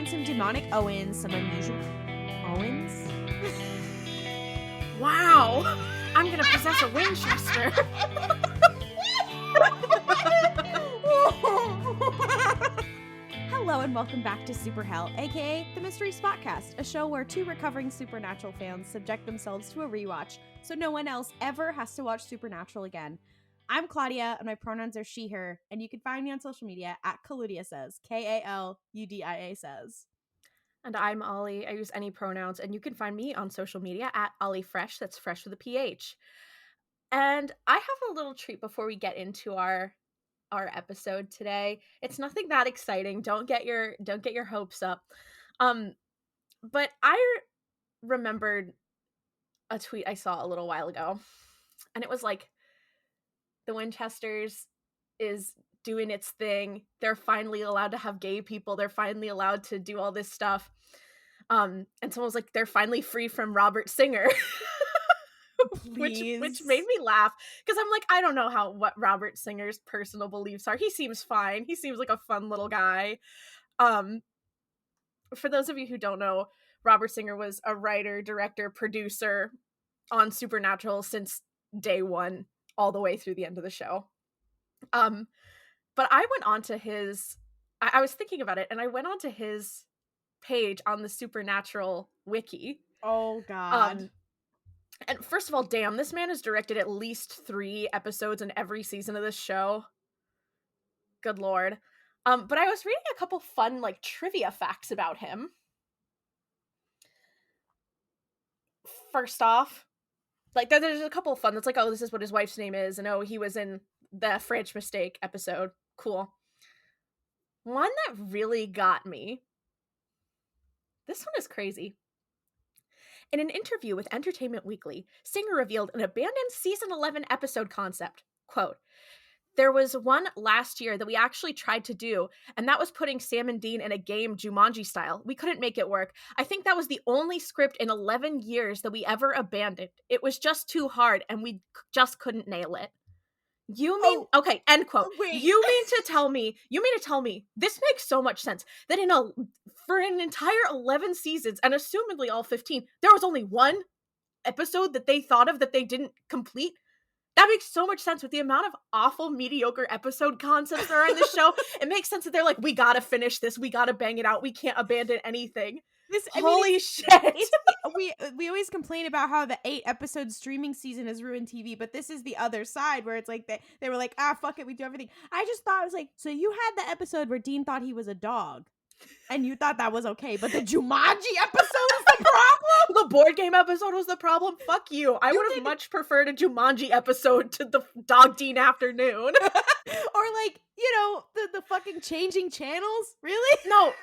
find some demonic Owens, some unusual Owens. Wow, I'm gonna possess a Winchester. Hello and welcome back to Super Hell, aka the Mystery Spotcast, a show where two recovering Supernatural fans subject themselves to a rewatch so no one else ever has to watch Supernatural again. I'm Klaudia, and my pronouns are she, her, and you can find me on social media at Klaudia Says, K-A-L-U-D-I-A Says. And I'm Ollie. I use any pronouns, and you can find me on social media at Ollie Fresh. That's fresh with a PH. And I have a little treat before we get into our episode today. It's nothing that exciting. Don't get your hopes up. But I remembered a tweet I saw a little while ago, and it was like, the Winchesters is doing its thing. They're finally allowed to have gay people. They're finally allowed to do all this stuff. And someone was like, they're finally free from Robert Singer. which made me laugh, because I'm like, I don't know what Robert Singer's personal beliefs are. He seems fine. He seems like a fun little guy. For those of you who don't know, Robert Singer was a writer, director, producer on Supernatural since day one, all the way through the end of the show. But I went on to his, I was thinking about it, and I went on to his page on the Supernatural wiki. Oh, God. And first of all, damn, this man has directed at least 3 episodes in every season of this show. Good Lord. But I was reading a couple fun, like, trivia facts about him. First off, like, there's a couple fun that's like, oh, this is what his wife's name is, and oh, he was in the French Mistake episode. Cool. One that really got me. This one is crazy. In an interview with Entertainment Weekly, Singer revealed an abandoned season 11 episode concept. Quote, "There was one last year that we actually tried to do, and that was putting Sam and Dean in a game Jumanji style. We couldn't make it work. I think that was the only script in 11 years that we ever abandoned. It was just too hard, and we just couldn't nail it." You mean, okay, end quote. Wait. You mean to tell me, this makes so much sense, that for an entire 11 seasons, and assumedly all 15, there was only one episode that they thought of that they didn't complete? That makes so much sense with the amount of awful, mediocre episode concepts there are in this show. It makes sense that they're like, we gotta finish this, we gotta bang it out, we can't abandon anything. Holy shit. We always complain about how the 8-episode streaming season has ruined TV, but this is the other side where it's like they were like, fuck it, we do everything. I just thought, it was like, so you had the episode where Dean thought he was a dog, and you thought that was okay, but the Jumanji episode was the problem? The board game episode was the problem? Fuck you. I would have much preferred a Jumanji episode to the Dog Dean afternoon. Or like, the fucking changing channels? Really? No,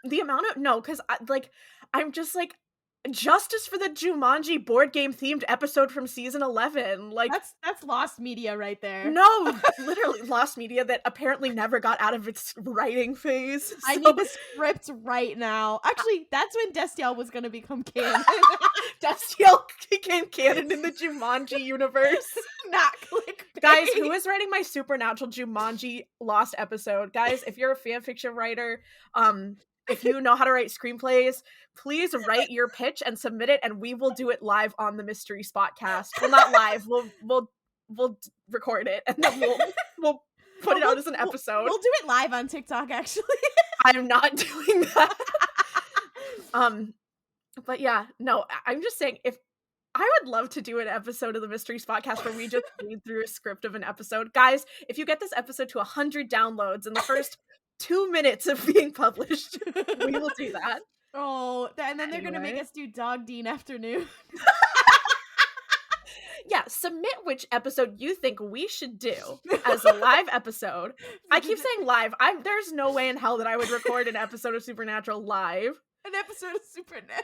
the amount of, no, because I'm just like, justice for the Jumanji board game themed episode from season 11. Like, that's lost media right there. No, literally lost media that apparently never got out of its writing phase. So. I need the script right now. Actually, that's when Destiel was going to become canon. Destiel became canon in the Jumanji universe. Not clickbait. Guys, who is writing my Supernatural Jumanji Lost episode? Guys, if you're a fanfiction writer, if you know how to write screenplays, please write your pitch and submit it, and we will do it live on the Mystery Spotcast. Well, not live. We'll record it, and then we'll put it out as an episode. We'll do it live on TikTok, actually. I'm not doing that. But yeah, no, I'm just saying, if I would love to do an episode of the Mystery Spotcast where we just read through a script of an episode. Guys, if you get this episode to 100 downloads in the first 2 minutes of being published, we will do that. Oh, and then they're going to make us do Dog Dean afternoon. Yeah, submit which episode you think we should do as a live episode. I keep saying live. There's no way in hell that I would record an episode of Supernatural live. An episode of Supernatural.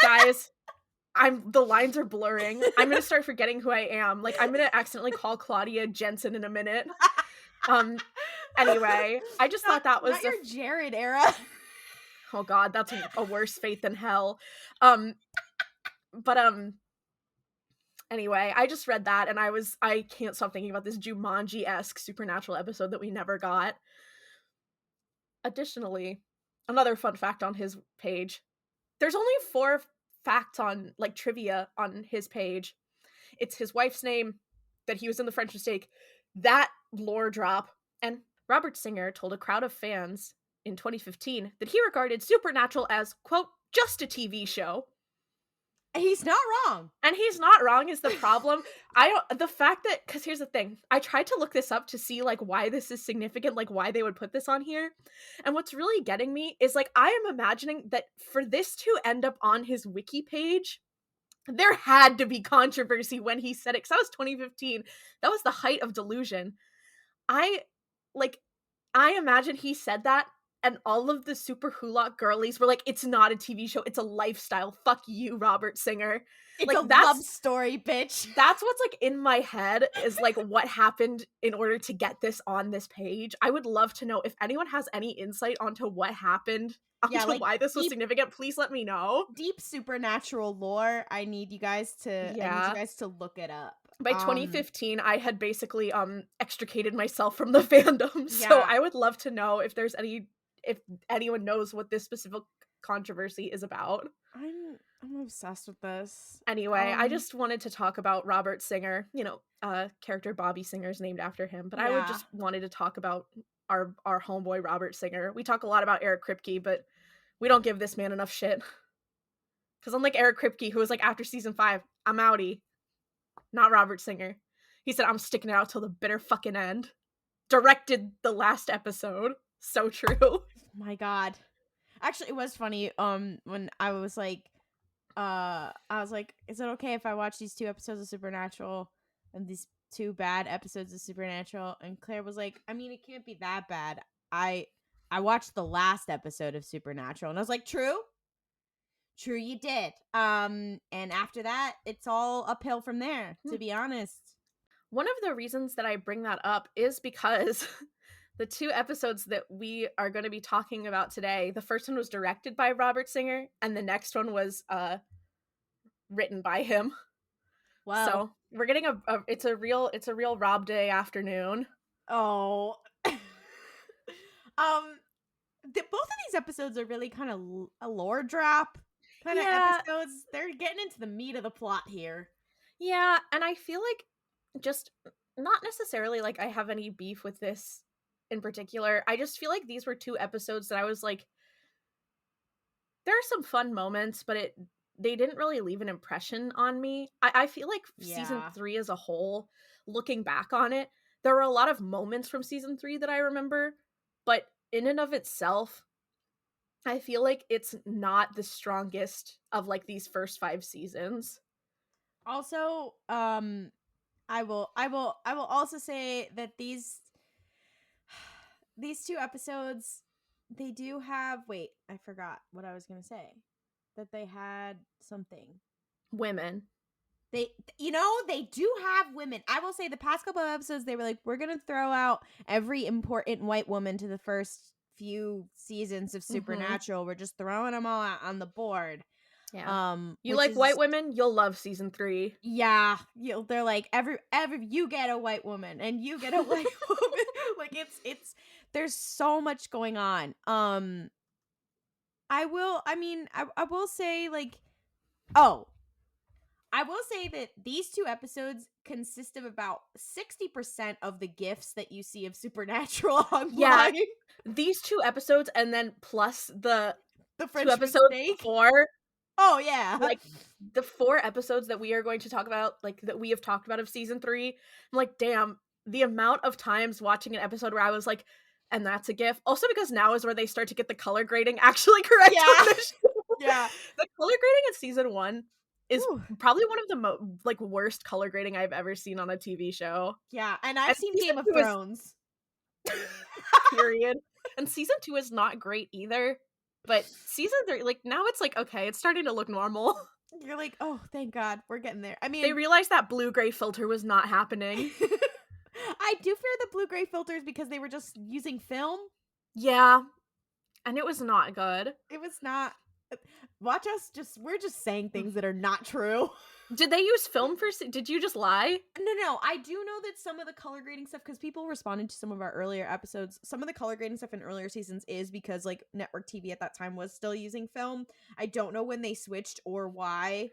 Guys, the lines are blurring. I'm going to start forgetting who I am. Like, I'm going to accidentally call Claudia Jensen in a minute. Anyway, I just thought that was not your Jared era. Oh God, that's a worse fate than hell. Anyway, I just read that, and I can't stop thinking about this Jumanji-esque Supernatural episode that we never got. Additionally, another fun fact on his page, there's only 4 facts on, like, trivia on his page. It's his wife's name, that he was in the French mistake, that lore drop, and Robert Singer told a crowd of fans in 2015 that he regarded Supernatural as, quote, just a TV show. He's not wrong. And he's not wrong is the problem. The fact that, because here's the thing, I tried to look this up to see, like, why this is significant, like, why they would put this on here. And what's really getting me is, like, I am imagining that for this to end up on his wiki page, there had to be controversy when he said it, because that was 2015. That was the height of delusion. I imagine he said that, and all of the super hulock girlies were like, it's not a TV show, it's a lifestyle. Fuck you, Robert Singer. It's like, a love story, bitch. That's what's, like, in my head is, like, what happened in order to get this on this page. I would love to know if anyone has any insight onto what happened, like, why this was significant. Please let me know. Deep supernatural lore. I need you guys to look it up. By 2015, I had basically extricated myself from the fandom. So I would love to know if anyone knows what this specific controversy is about. I'm obsessed with this. Anyway, I just wanted to talk about Robert Singer. Character Bobby Singer is named after him, but I would just wanted to talk about our homeboy Robert Singer. We talk a lot about Eric Kripke, but we don't give this man enough shit. Because unlike Eric Kripke, who was like, after season 5, I'm outie. Not Robert Singer. He said, I'm sticking it out till the bitter fucking end. Directed the last episode. So true. My God. Actually, it was funny. When I was like, is it okay if I watch these 2 episodes of Supernatural and these 2 bad episodes of Supernatural? And Claire was like, I mean, it can't be that bad. I watched the last episode of Supernatural, and I was like, true, you did. And after that, it's all uphill from there, to be honest. One of the reasons that I bring that up is because the 2 episodes that we are going to be talking about today, the first one was directed by Robert Singer, and the next one was written by him. Wow. So we're getting it's a real Rob Day afternoon. Oh. Both of these episodes are really kind of a lore drop kind of episodes. They're getting into the meat of the plot here. Yeah, and I feel like, just not necessarily like I have any beef with this in particular. I just feel like these were 2 episodes that I was like, there are some fun moments, but they didn't really leave an impression on me. I feel like season 3 as a whole, looking back on it, there were a lot of moments from season 3 that I remember, but in and of itself, I feel like it's not the strongest of, like, these first 5 seasons. Also, I will also say that these 2 episodes, they do have, wait, I forgot what I was going to say. That they had something. Women. They do have women. I will say the past couple of episodes, they were like, we're going to throw out every important white woman to the first few seasons of Supernatural. We're just throwing them all out on the board. Yeah. You like white women, you'll love season 3. Yeah. They're like, every you get a white woman and you get a white woman. Like, it's there's so much going on. I will say, like, I will say that these 2 episodes consist of about 60% of the gifts that you see of Supernatural online. Yeah, these 2 episodes, and then plus the French 2 episodes mistake. before. Oh, yeah. Like, the 4 episodes that we are going to talk about, like, that we have talked about of season 3, I'm like, damn, the amount of times watching an episode where I was like, and that's a gif. Also because now is where they start to get the color grading actually correct. Yeah. On the show. Yeah. The color grading in season 1 is probably one of the worst color grading I've ever seen on a TV show. Yeah, and I've seen Game of Thrones. Period. And season 2 is not great either. But season 3, like, now it's like, okay, it's starting to look normal. You're like, oh, thank God, we're getting there. I mean, they realized that blue-gray filter was not happening. I do fear the blue-gray filters because they were just using film. Yeah. And it was not good. It was not. Watch us we're just saying things that are not true. Did they use film for? Did you just lie? No. I do know that some of the color grading stuff, because people responded to some of our earlier episodes, some of the color grading stuff in earlier seasons is because like network TV at that time was still using film. I don't know when they switched or why.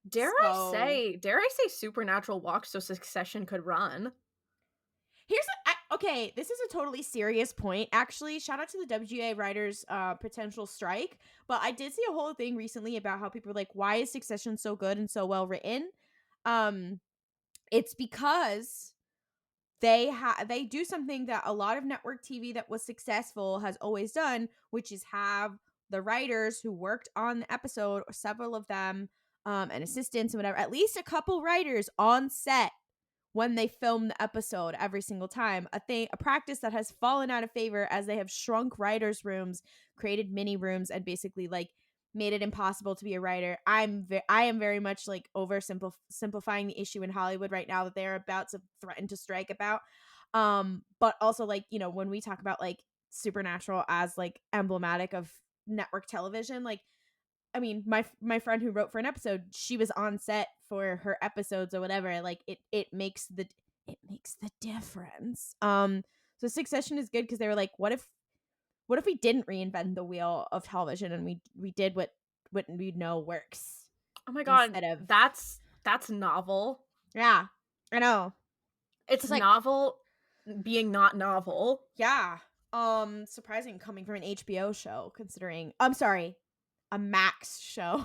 Dare I say Supernatural walked so Succession could run? Okay, this is a totally serious point. Actually, shout out to the WGA writers' potential strike. But I did see a whole thing recently about how people were like, "Why is Succession so good and so well written?" It's because they do something that a lot of network TV that was successful has always done, which is have the writers who worked on the episode, or several of them, and assistants and whatever, at least a couple writers on set when they film the episode every single time. A practice that has fallen out of favor as they have shrunk writers' rooms, created mini rooms, and basically like made it impossible to be a writer. I am very much like simplifying the issue in Hollywood right now that they're about to threaten to strike about. But also like, you know, when we talk about like Supernatural as like emblematic of network television, like I mean, my friend who wrote for an episode, she was on set for her episodes or whatever. Like it makes the difference. So Succession is good because they were like, what if we didn't reinvent the wheel of television and we did what we know works? Oh my god, instead of that's novel. Yeah, I know. It's like novel being not novel. Yeah. Surprising coming from an HBO show, considering I'm sorry, a Max show.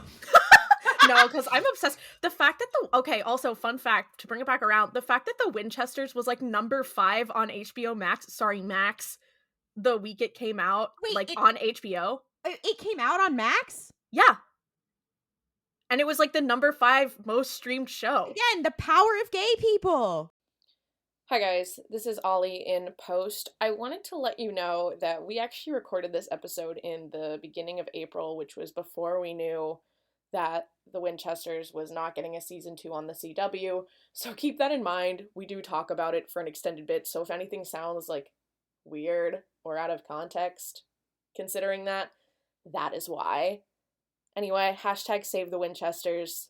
No, because I'm obsessed. The fact that also fun fact to bring it back around, the fact that the Winchesters was like number 5 on HBO Max, the week it came out. Wait, on HBO. It came out on Max? Yeah. And it was like the number 5 most streamed show. Again, the power of gay people. Hi guys, this is Ollie in post. I wanted to let you know that we actually recorded this episode in the beginning of April, which was before we knew that the Winchesters was not getting a season 2 on the CW. So keep that in mind. We do talk about it for an extended bit, so if anything sounds like weird or out of context, considering that is why. Anyway, hashtag save the Winchesters.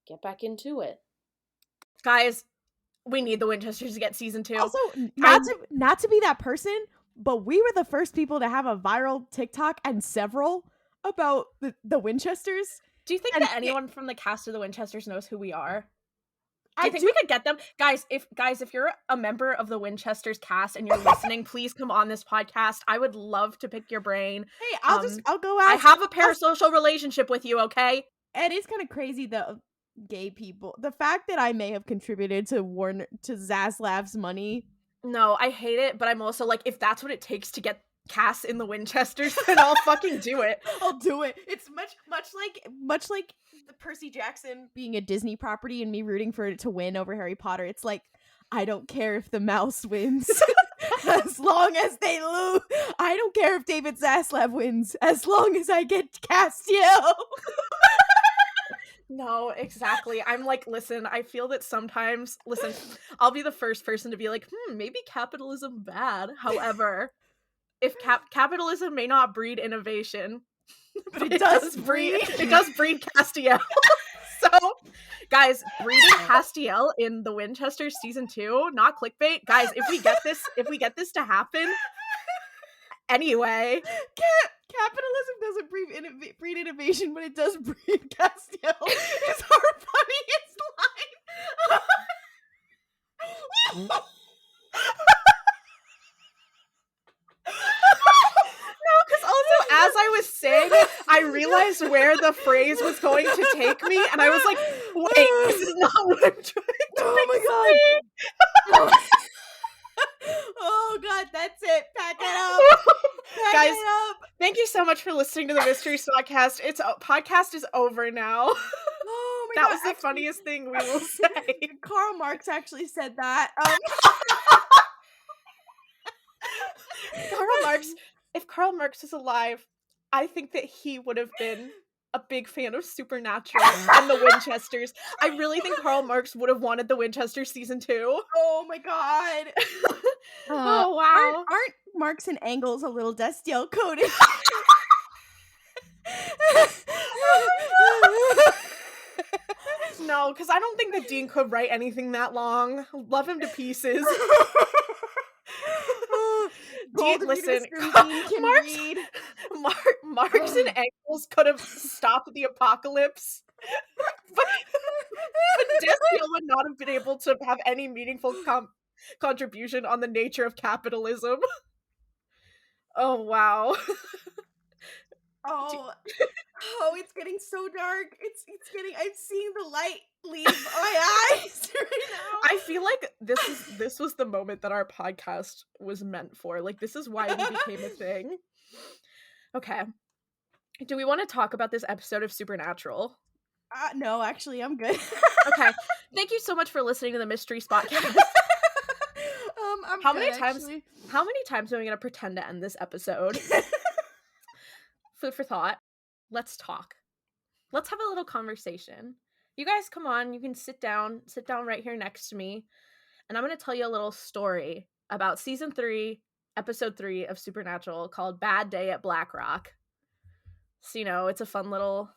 Get back into it. Guys, we need the Winchesters to get season 2. Also, not to be that person, but we were the first people to have a viral TikTok and several about the Winchesters. Do you think that anyone from the cast of the Winchesters knows who we are? Do you think we could get them? Guys, if you're a member of the Winchesters cast and you're listening, please come on this podcast. I would love to pick your brain. Hey, I'll go out. I have a parasocial relationship with you, okay? It is kind of crazy though. Gay people. The fact that I may have contributed to Zaslav's money. No, I hate it, but I'm also like, if that's what it takes to get casts in the Winchesters, then I'll fucking do it. I'll do it. It's much like the Percy Jackson being a Disney property and me rooting for it to win over Harry Potter. It's like, I don't care if the mouse wins. As long as they lose. I don't care if David Zaslav wins, as long as I get Castiel. No, exactly. I'm like, listen, I feel that sometimes, I'll be the first person to be like, maybe capitalism bad. However, if capitalism may not breed innovation, but it does breed Castiel. So, guys, breeding Castiel in the Winchester season 2, not clickbait. Guys, if we get this to happen, anyway. Capitalism doesn't breed innovation, but it does breed Castiel. It's our funniest line. No, because also as I was saying it, I realized where the phrase was going to take me, and I was like, wait, this is not what I'm trying to Oh my god. Oh god, that's it. Pack it up. Guys, thank you so much for listening to the Mystery Podcast. Podcast is over now. Oh my god. That was the funniest thing we will say. Karl Marx actually said that. If Karl Marx was alive, I think that he would have been a big fan of Supernatural and the Winchesters. I really think Karl Marx would have wanted the Winchesters season 2. Oh my god. Oh wow. Aren't Marx and Engels a little Destiel coded? No, because I don't think that Dean could write anything that long. Love him to pieces. Dean, listen, Dean can read. Marx and Engels could have stopped the apocalypse, but Destiel would not have been able to have any meaningful contribution on the nature of capitalism. Oh, wow. Oh, it's getting so dark. It's getting. I'm seeing the light leave my eyes right now. I feel like this was the moment that our podcast was meant for. Like, this is why we became a thing. Okay. Do we want to talk about this episode of Supernatural? No, actually, I'm good. Okay. Thank you so much for listening to the Mystery Spotcast. How many times am I going to pretend to end this episode? Food for thought. Let's talk. Let's have a little conversation. You guys come on, you can sit down right here next to me, and I'm going to tell you a little story about season 3, episode 3 of Supernatural called Bad Day at Black Rock. So, it's a fun little,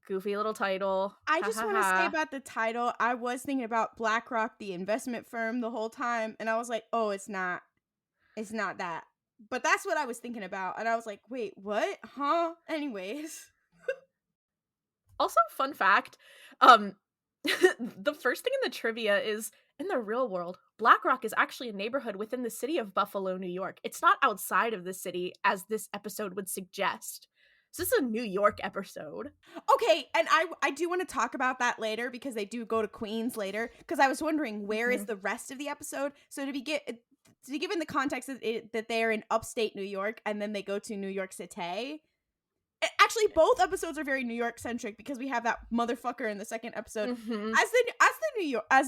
goofy little title. I just want to say about the title, I was thinking about BlackRock, the investment firm, the whole time, and I was like, oh, it's not that. But that's what I was thinking about, and I was like, wait, what? Huh? Anyways. Also, fun fact, the first thing in the trivia is, in the real world, Black Rock is actually a neighborhood within the city of Buffalo, New York. It's not outside of the city, as this episode would suggest. So this is a New York episode. Okay, and I do want to talk about that later, because they do go to Queens later, because I was wondering, where is the rest of the episode? So to be given the context that they are in upstate New York, and then they go to New York City. Actually, both episodes are very New York centric, because we have that motherfucker in the second episode. As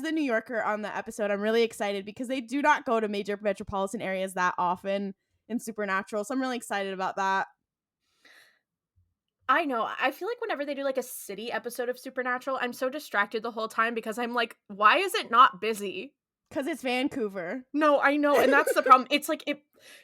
the New Yorker on the episode, I'm really excited, because they do not go to major metropolitan areas that often in Supernatural. So I'm really excited about that. I know. I feel like whenever they do like a city episode of Supernatural, I'm so distracted the whole time, because I'm like, why is it not busy? Because it's Vancouver. No, I know. And that's the problem. It's like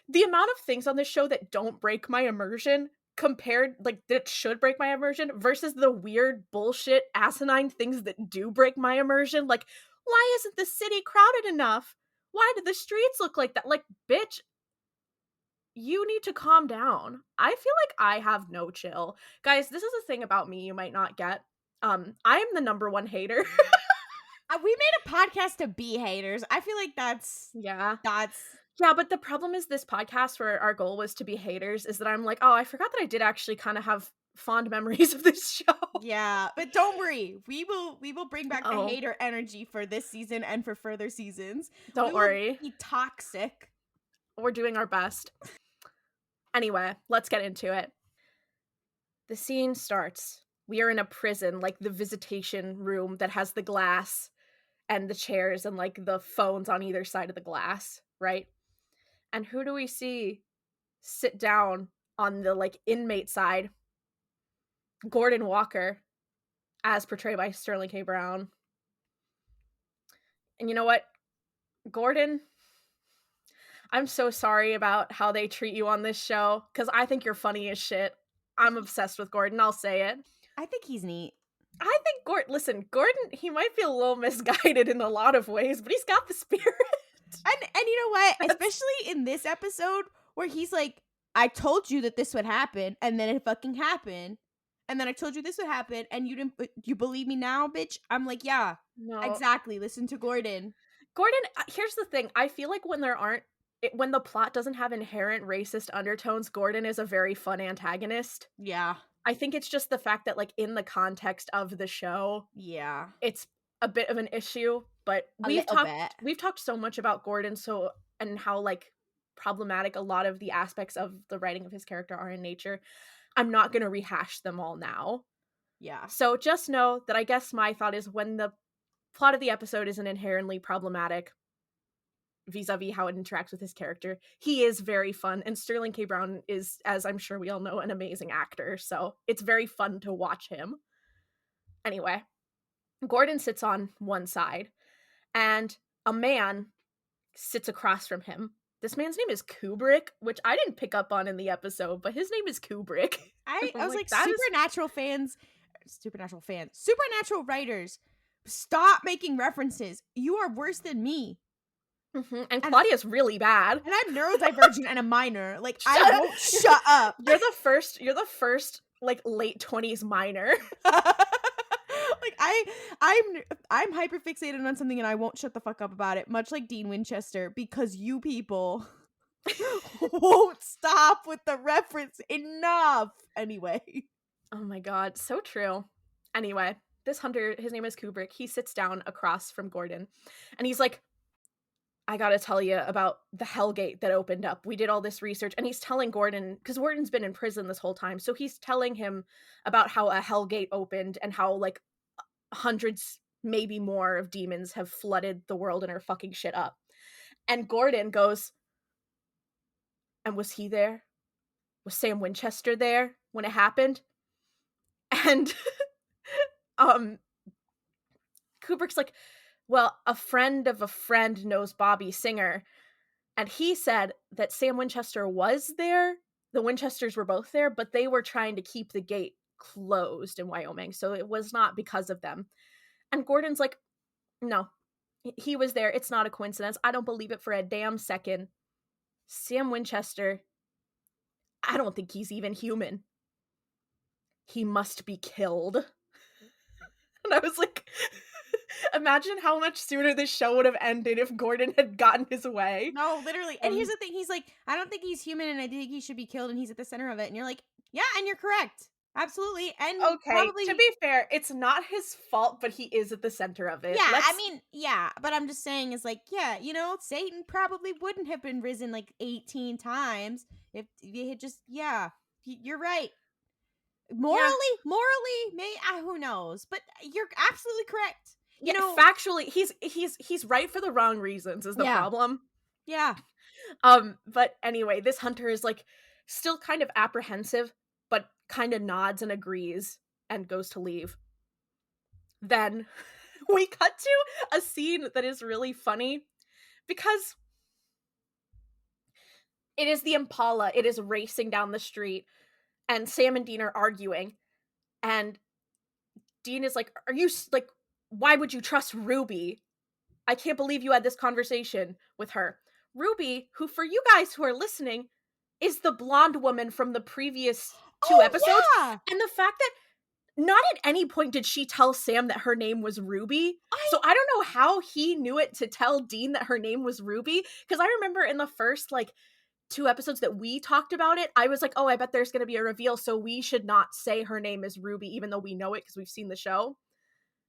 the amount of things on this show that don't break my immersion compared, like, that should break my immersion versus the weird bullshit asinine things that do break my immersion. Like, why isn't the city crowded enough? Why do the streets look like that? Like, bitch, you need to calm down. I feel like I have no chill. Guys, this is a thing about me you might not get. I am the number one hater. We made a podcast to be haters. I feel like that's... Yeah, but the problem is this podcast, where our goal was to be haters, is that I'm like, oh, I forgot that I did actually kind of have fond memories of this show. Yeah, but don't worry. We will bring back the hater energy for this season and for further seasons. Don't worry. Be toxic. We're doing our best. Anyway, let's get into it. The scene starts. We are in a prison, like the visitation room that has the glass and the chairs and like the phones on either side of the glass, right? And who do we see sit down on the like inmate side? Gordon Walker, as portrayed by Sterling K. Brown. And you know what? Gordon, I'm so sorry about how they treat you on this show, because I think you're funny as shit. I'm obsessed with Gordon, I'll say it. I think he's neat. I think Gordon, he might be a little misguided in a lot of ways, but he's got the spirit. And you know what? Especially in this episode, where he's like, I told you that this would happen, and then it fucking happened. And then I told you this would happen, and you believe me now, bitch? I'm like, yeah, no. Exactly. Listen to Gordon. Gordon, here's the thing. I feel like when when the plot doesn't have inherent racist undertones, Gordon is a very fun antagonist. Yeah. I think it's just the fact that, like, in the context of the show, yeah, it's a bit of an issue, but we've talked so much about Gordon and how, like, problematic a lot of the aspects of the writing of his character are in nature. I'm not going to rehash them all now. Yeah. So just know that I guess my thought is, when the plot of the episode isn't inherently problematic vis-a-vis how it interacts with his character, he is very fun, and Sterling K. Brown is, as I'm sure we all know, an amazing actor, so it's very fun to watch him. Anyway, Gordon sits on one side, and a man sits across from him. This man's name is Kubrick, which I didn't pick up on in the episode, but his name is Kubrick. I was like, Supernatural writers Stop making references. You are worse than me. And Claudia's really bad. And I'm neurodivergent and a minor. Like, I won't shut up. You're the first, like, late 20s minor. Like, I'm hyper fixated on something and I won't shut the fuck up about it, much like Dean Winchester, because you people won't stop with the reference enough. Anyway. Oh my god, so true. Anyway, this hunter, his name is Kubrick, he sits down across from Gordon, and he's like, I gotta tell you about the Hellgate that opened up. We did all this research, and he's telling Gordon, because Gordon's been in prison this whole time, so he's telling him about how a Hellgate opened and how, like, hundreds, maybe more, of demons have flooded the world and are fucking shit up. And Gordon goes, and was he there? Was Sam Winchester there when it happened? And Kubrick's like, well, a friend of a friend knows Bobby Singer, and he said that Sam Winchester was there. The Winchesters were both there, but they were trying to keep the gate closed in Wyoming, so it was not because of them. And Gordon's like, no, he was there. It's not a coincidence. I don't believe it for a damn second. Sam Winchester, I don't think he's even human. He must be killed. And I was like, imagine how much sooner this show would have ended if Gordon had gotten his way. No, literally. And here's the thing. He's like, I don't think he's human and I think he should be killed and he's at the center of it. And you're like, yeah, and you're correct. Absolutely. And okay, probably... to be fair, it's not his fault, but he is at the center of it. Yeah, I mean, yeah, but I'm just saying is like, yeah, you know, Satan probably wouldn't have been risen like 18 times if he had just, yeah, you're right. Morally, who knows? But you're absolutely correct. You know, factually, he's right for the wrong reasons is the problem. Yeah. But anyway, this hunter is like still kind of apprehensive, but kind of nods and agrees and goes to leave. Then we cut to a scene that is really funny because it is the Impala. It is racing down the street and Sam and Dean are arguing. And Dean is like, are you, like, why would you trust Ruby? I can't believe you had this conversation with her. Ruby, who for you guys who are listening, is the blonde woman from the previous two episodes. Yeah. And the fact that not at any point did she tell Sam that her name was Ruby. So I don't know how he knew it to tell Dean that her name was Ruby. Because I remember in the first, like, 2 episodes that we talked about it, I was like, oh, I bet there's going to be a reveal, so we should not say her name is Ruby, even though we know it because we've seen the show.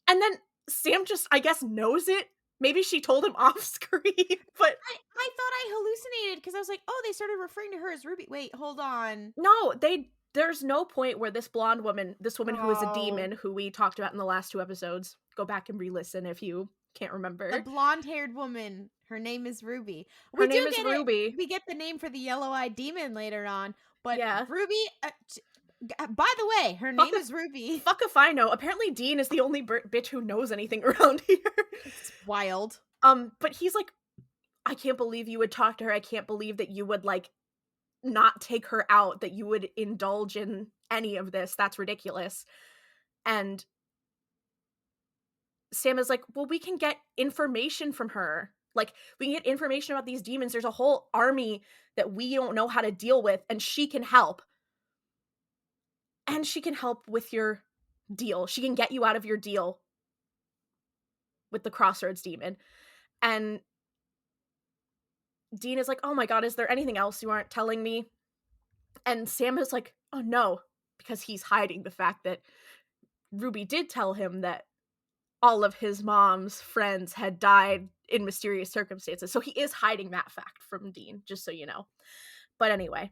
And then Sam just, I guess, knows it. Maybe she told him off screen, but... I thought I hallucinated because I was like, oh, they started referring to her as Ruby. Wait, hold on. No, there's no point where this blonde woman, who is a demon, who we talked about in the last 2 episodes, go back and re-listen if you can't remember. The blonde-haired woman, her name is Ruby. Her name is Ruby. We get the name for the yellow-eyed demon later on, but yeah. Ruby... by the way, her name is Ruby. Fuck if I know. Apparently Dean is the only bitch who knows anything around here. It's wild. But he's like, I can't believe you would talk to her. I can't believe that you would, like, not take her out, that you would indulge in any of this. That's ridiculous. And Sam is like, well, we can get information from her. Like, we can get information about these demons. There's a whole army that we don't know how to deal with, and she can help. And she can help with your deal. She can get you out of your deal with the Crossroads demon. And Dean is like, oh my god, is there anything else you aren't telling me? And Sam is like, oh no, because he's hiding the fact that Ruby did tell him that all of his mom's friends had died in mysterious circumstances. So he is hiding that fact from Dean, just so you know. But anyway,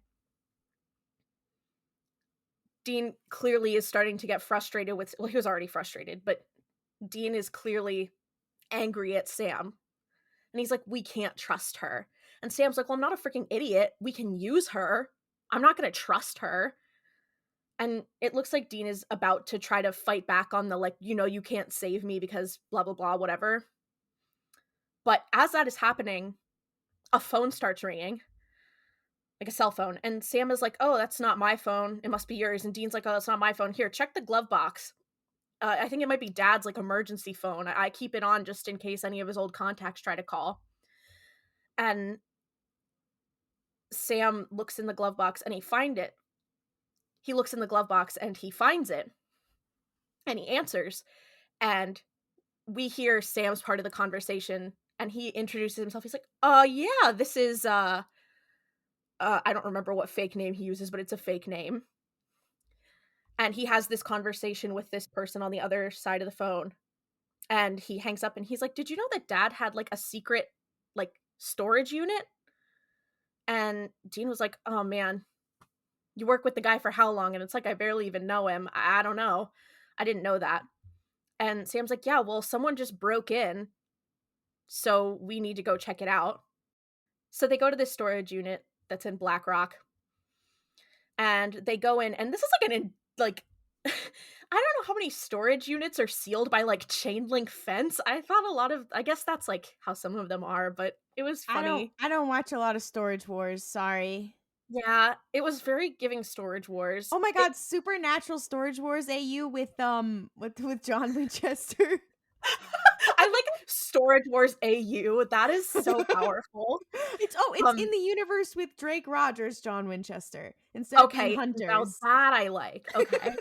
Dean clearly is starting to get frustrated with, well, he was already frustrated, but Dean is clearly angry at Sam. And he's like, we can't trust her. And Sam's like, well, I'm not a freaking idiot. We can use her. I'm not going to trust her. And it looks like Dean is about to try to fight back on the, like, you know, you can't save me because blah, blah, blah, whatever. But as that is happening, a phone starts ringing. Like a cell phone. And Sam is like, oh, that's not my phone. It must be yours. And Dean's like, oh, that's not my phone. Here, check the glove box. I think it might be Dad's like emergency phone. I keep it on just in case any of his old contacts try to call. And Sam looks in the glove box and he looks in the glove box and he finds it. And he answers. And we hear Sam's part of the conversation and he introduces himself. He's like, yeah, this is I don't remember what fake name he uses, but it's a fake name. And he has this conversation with this person on the other side of the phone. And he hangs up and he's like, did you know that Dad had like a secret like storage unit? And Dean was like, oh man, you work with the guy for how long? And it's like, I barely even know him. I don't know. I didn't know that. And Sam's like, yeah, well, someone just broke in, so we need to go check it out. So they go to this storage unit that's in Black Rock. And they go in, and this is like I don't know how many storage units are sealed by like chain link fence. I guess that's like how some of them are, but it was funny. I don't watch a lot of Storage Wars, sorry. Yeah, it was very giving Storage Wars. Oh my god, Supernatural Storage Wars AU with John Winchester. I like Storage Wars AU. That is so powerful. It's in the universe with Drake Rogers, John Winchester, instead of being Hunters. Now that I like. Okay.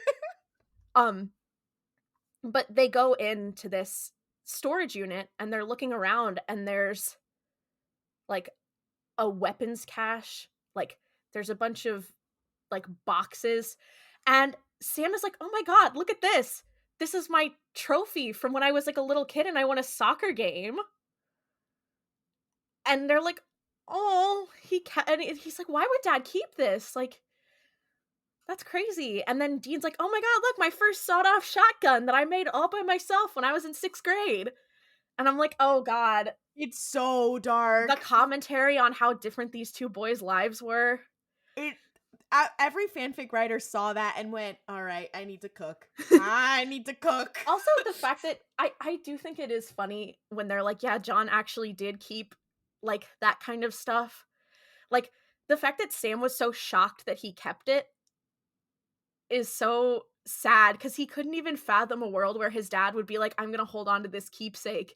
But they go into this storage unit and they're looking around and there's like a weapons cache. Like there's a bunch of like boxes and Sam is like, oh my god, look at this. This is my trophy from when I was like a little kid and I won a soccer game. And they're like, oh, and he's like, why would Dad keep this? Like, that's crazy. And then Dean's like, oh my god, look, my first sawed-off shotgun that I made all by myself when I was in 6th grade. And I'm like, oh god. It's so dark. The commentary on how different these two boys' lives were. Every fanfic writer saw that and went, all right, I need to cook. I need to cook. Also, the fact that I do think it is funny when they're like, yeah, John actually did keep like that kind of stuff. Like the fact that Sam was so shocked that he kept it is so sad because he couldn't even fathom a world where his dad would be like, I'm gonna hold on to this keepsake.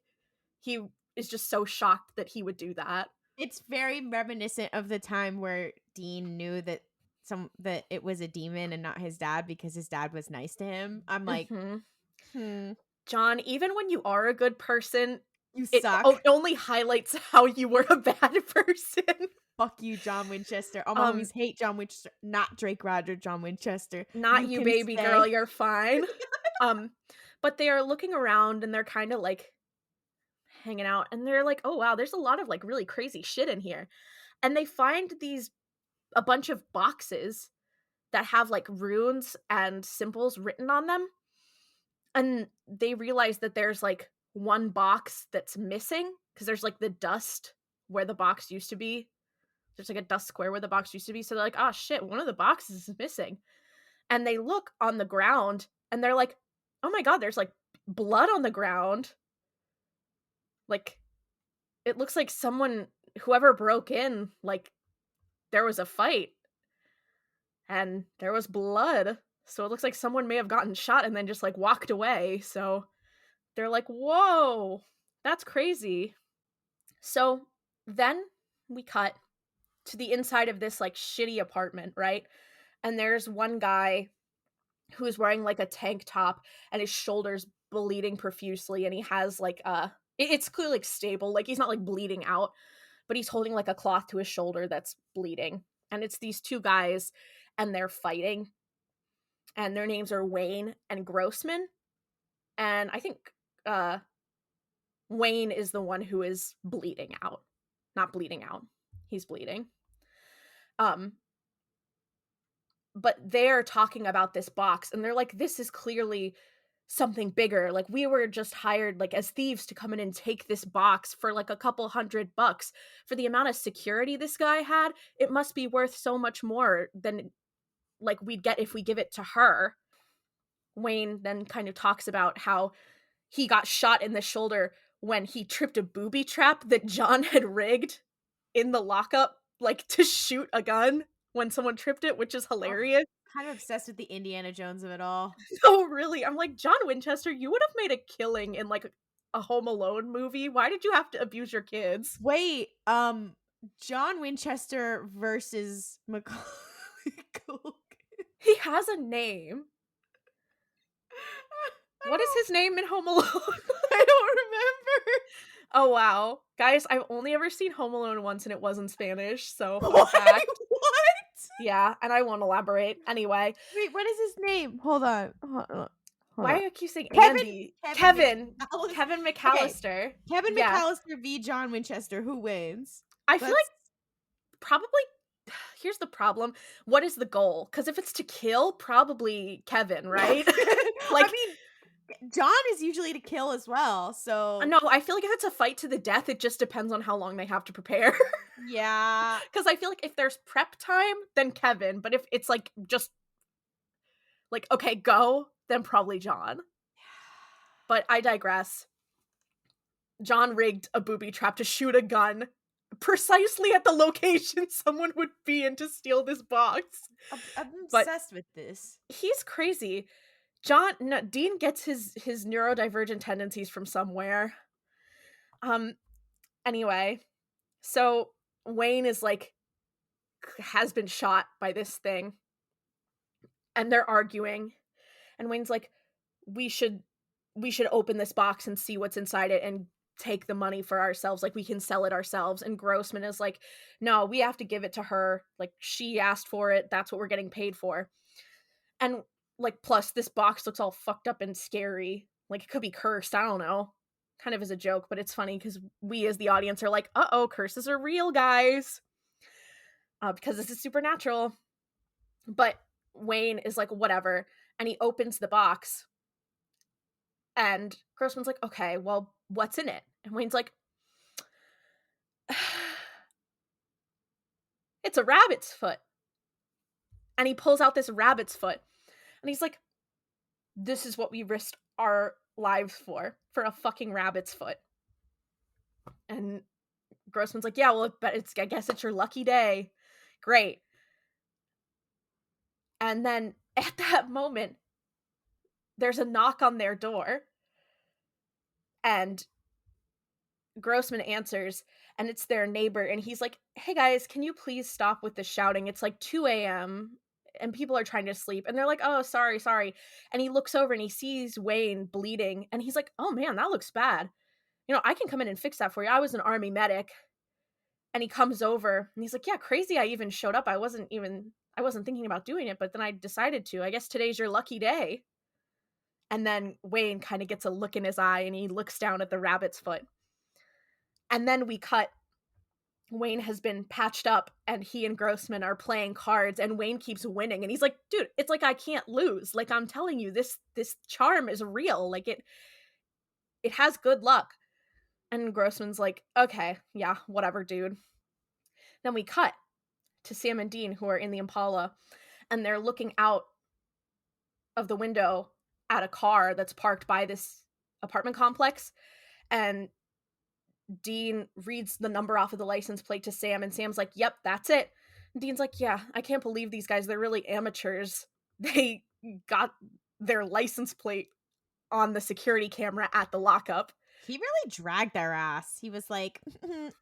He is just so shocked that he would do that. It's very reminiscent of the time where Dean knew that it was a demon and not his dad because his dad was nice to him. I'm like, John, even when you are a good person, you suck. It only highlights how you were a bad person. Fuck you, John Winchester. All my homies hate John Winchester, not Drake Roger, John Winchester. Not you baby girl, you're fine. But they are looking around and they're kind of like hanging out and they're like, oh wow, there's a lot of like really crazy shit in here. And they find a bunch of boxes that have like runes and symbols written on them. And they realize that there's like one box that's missing because there's like the dust where the box used to be. There's like a dust square where the box used to be. So they're like, oh shit, one of the boxes is missing. And they look on the ground and they're like, oh my god, there's like blood on the ground. Like, it looks like whoever broke in, like, there was a fight. And there was blood. So it looks like someone may have gotten shot and then just, like, walked away. So they're like, whoa, that's crazy. So then we cut to the inside of this, like, shitty apartment, right? And there's one guy who's wearing, like, a tank top and his shoulders bleeding profusely. And he has, like, it's clearly like stable, like he's not like bleeding out, but he's holding like a cloth to his shoulder that's bleeding. And it's these two guys and they're fighting. And their names are Wayne and Grossman. And I think Wayne is the one who is bleeding out. Not bleeding out. He's bleeding. But they're talking about this box and they're like, this is clearly something bigger. Like, we were just hired like as thieves to come in and take this box for like a couple $100 for the amount of security this guy had. It must be worth so much more than like we'd get if we give it to her. Wayne then kind of talks about how he got shot in the shoulder when he tripped a booby trap that John had rigged in the lockup, like to shoot a gun. when someone tripped it, which is hilarious. Kind of obsessed with the Indiana Jones of it all. Oh, really? I'm like, John Winchester, you would have made a killing in like a Home Alone movie. Why did you have to abuse your kids? Wait, John Winchester versus Macaulay Culkin. He has a name. What is his name in Home Alone? I don't remember. Oh, wow. Guys, I've only ever seen Home Alone once and it was in Spanish, so fun What? fact. What? Yeah, and I won't elaborate. Anyway. Wait, what is his name? Hold on. Why do you keep saying Kevin- Andy? Kevin Kevin McCallister. Kevin Yeah. McCallister v. John Winchester. Who wins? I feel like probably, here's the problem. What is the goal? Because if it's to kill, probably Kevin, right? Like, I mean, John is usually to kill as well, so no, I feel like if it's a fight to the death, it just depends on how long they have to prepare. yeah. Because I feel like if there's prep time, then Kevin. But if it's like just like, okay, go, then probably John. But I digress. John rigged a booby trap to shoot a gun precisely at the location someone would be in to steal this box. I'm But obsessed with this. he's crazy. Dean gets his neurodivergent tendencies from somewhere. Anyway, so Wayne is like, has been shot by this thing. And they're arguing. And Wayne's like, we should open this box and see what's inside it and take the money for ourselves. Like, we can sell it ourselves. And Grossman is like, no, we have to give it to her. Like, she asked for it. That's what we're getting paid for. And like, plus this box looks all fucked up and scary. Like, it could be cursed. I don't know. Kind of as a joke, but it's funny because we as the audience are like, uh-oh, curses are real, guys. Because this is supernatural. But Wayne is like, whatever. And he opens the box. And Grossman's like, okay, well, what's in it? And Wayne's like, it's a rabbit's foot. And he pulls out this rabbit's foot. And he's like, this is what we risked our lives for a fucking rabbit's foot. And Grossman's like, yeah, well, but I guess it's your lucky day. Great. And then at that moment, there's a knock on their door. And Grossman answers, and it's their neighbor. And he's like, hey guys, can you please stop with the shouting? It's like 2 a.m. and people are trying to sleep. And they're like, oh, sorry. And he looks over and he sees Wayne bleeding. And he's like, oh man, that looks bad. You know, I can come in and fix that for you. I was an army medic. And he comes over and he's like, yeah, crazy. I even showed up. I wasn't thinking about doing it, but then I decided to. I guess today's your lucky day. And then Wayne kind of gets a look in his eye and he looks down at the rabbit's foot. And then we cut. Wayne has been patched up and he and Grossman are playing cards and Wayne keeps winning. And he's like, dude, it's like I can't lose. Like, I'm telling you, this charm is real. Like, it has good luck. And Grossman's like, okay, yeah, whatever, dude. Then we cut to Sam and Dean, who are in the Impala, and they're looking out of the window at a car that's parked by this apartment complex. And Dean reads the number off of the license plate to Sam, and Sam's like, yep, that's it. And Dean's like, yeah, I can't believe these guys. They're really amateurs. They got their license plate on the security camera at the lockup. He really dragged their ass. He was like,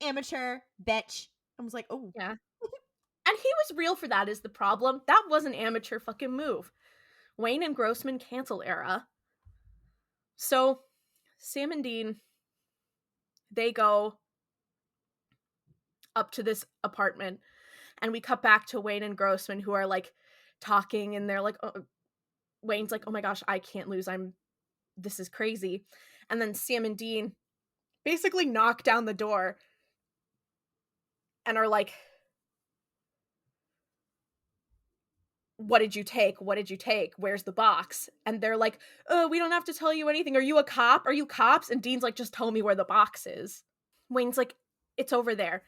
amateur, bitch. I was like, oh. Yeah. And he was real for that is the problem. That was an amateur fucking move. Wayne and Grossman cancel era. So, Sam and Dean, they go up to this apartment, and we cut back to Wayne and Grossman, who are like talking, and they're like, oh, Wayne's like, oh my gosh, I can't lose. This is crazy. And then Sam and Dean basically knock down the door and are like, what did you take? What did you take? Where's the box? And they're like, oh, we don't have to tell you anything. Are you a cop? Are you cops? And Dean's like, just tell me where the box is. Wayne's like, it's over there.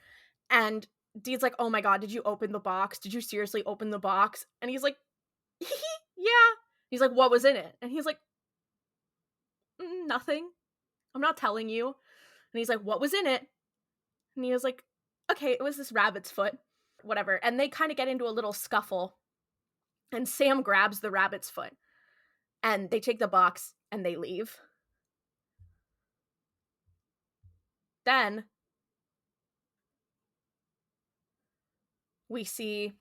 And Dean's like, oh my God, did you open the box? Did you seriously open the box? And he's like, yeah. He's like, what was in it? And he's like, nothing. I'm not telling you. And he's like, what was in it? And he was like, okay, it was this rabbit's foot. whatever. And they kind of get into a little scuffle. And Sam grabs the rabbit's foot. And they take the box and they leave. Then we see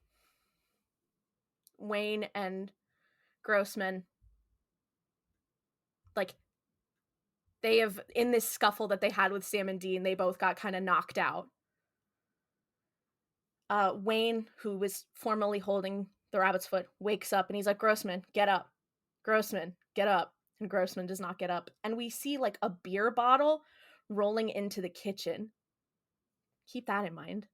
Wayne and Grossman, like, they have, in this scuffle that they had with Sam and Dean, they both got kind of knocked out. Wayne, who was formerly holding the rabbit's foot, wakes up and he's like, Grossman, get up. Grossman, get up. And Grossman does not get up. And we see, like, a beer bottle rolling into the kitchen. Keep that in mind.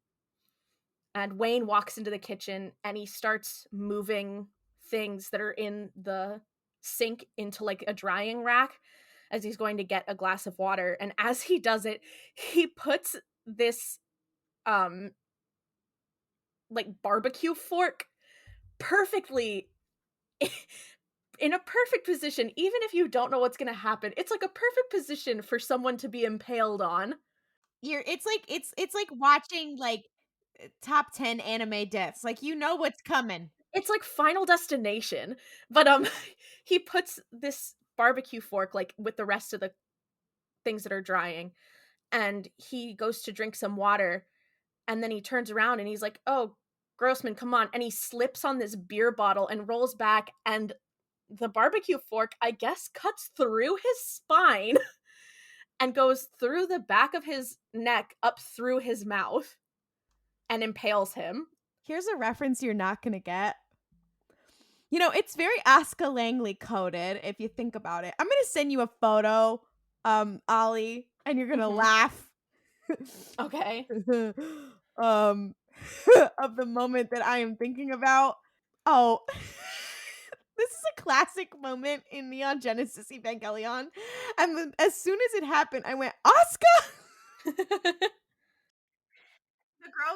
And Wayne walks into the kitchen and he starts moving things that are in the sink into, like, a drying rack as he's going to get a glass of water. And as he does it, he puts this like barbecue fork perfectly in a perfect position. Even if you don't know what's gonna happen, it's like a perfect position for someone to be impaled on. It's like watching like top 10 anime deaths. Like, you know what's coming. It's like Final Destination. But he puts this barbecue fork, like, with the rest of the things that are drying, and he goes to drink some water, and then he turns around and he's like, oh, Grossman, come on. And he slips on this beer bottle and rolls back, and the barbecue fork, I guess, cuts through his spine and goes through the back of his neck up through his mouth and impales him. Here's a reference you're not gonna get. You know, it's very Asuka Langley coded, if you think about it. I'm gonna send you a photo, Ollie, and you're gonna laugh. Okay. Of the moment that I am thinking about. Oh, this is a classic moment in Neon Genesis Evangelion. And as soon as it happened, I went, Asuka!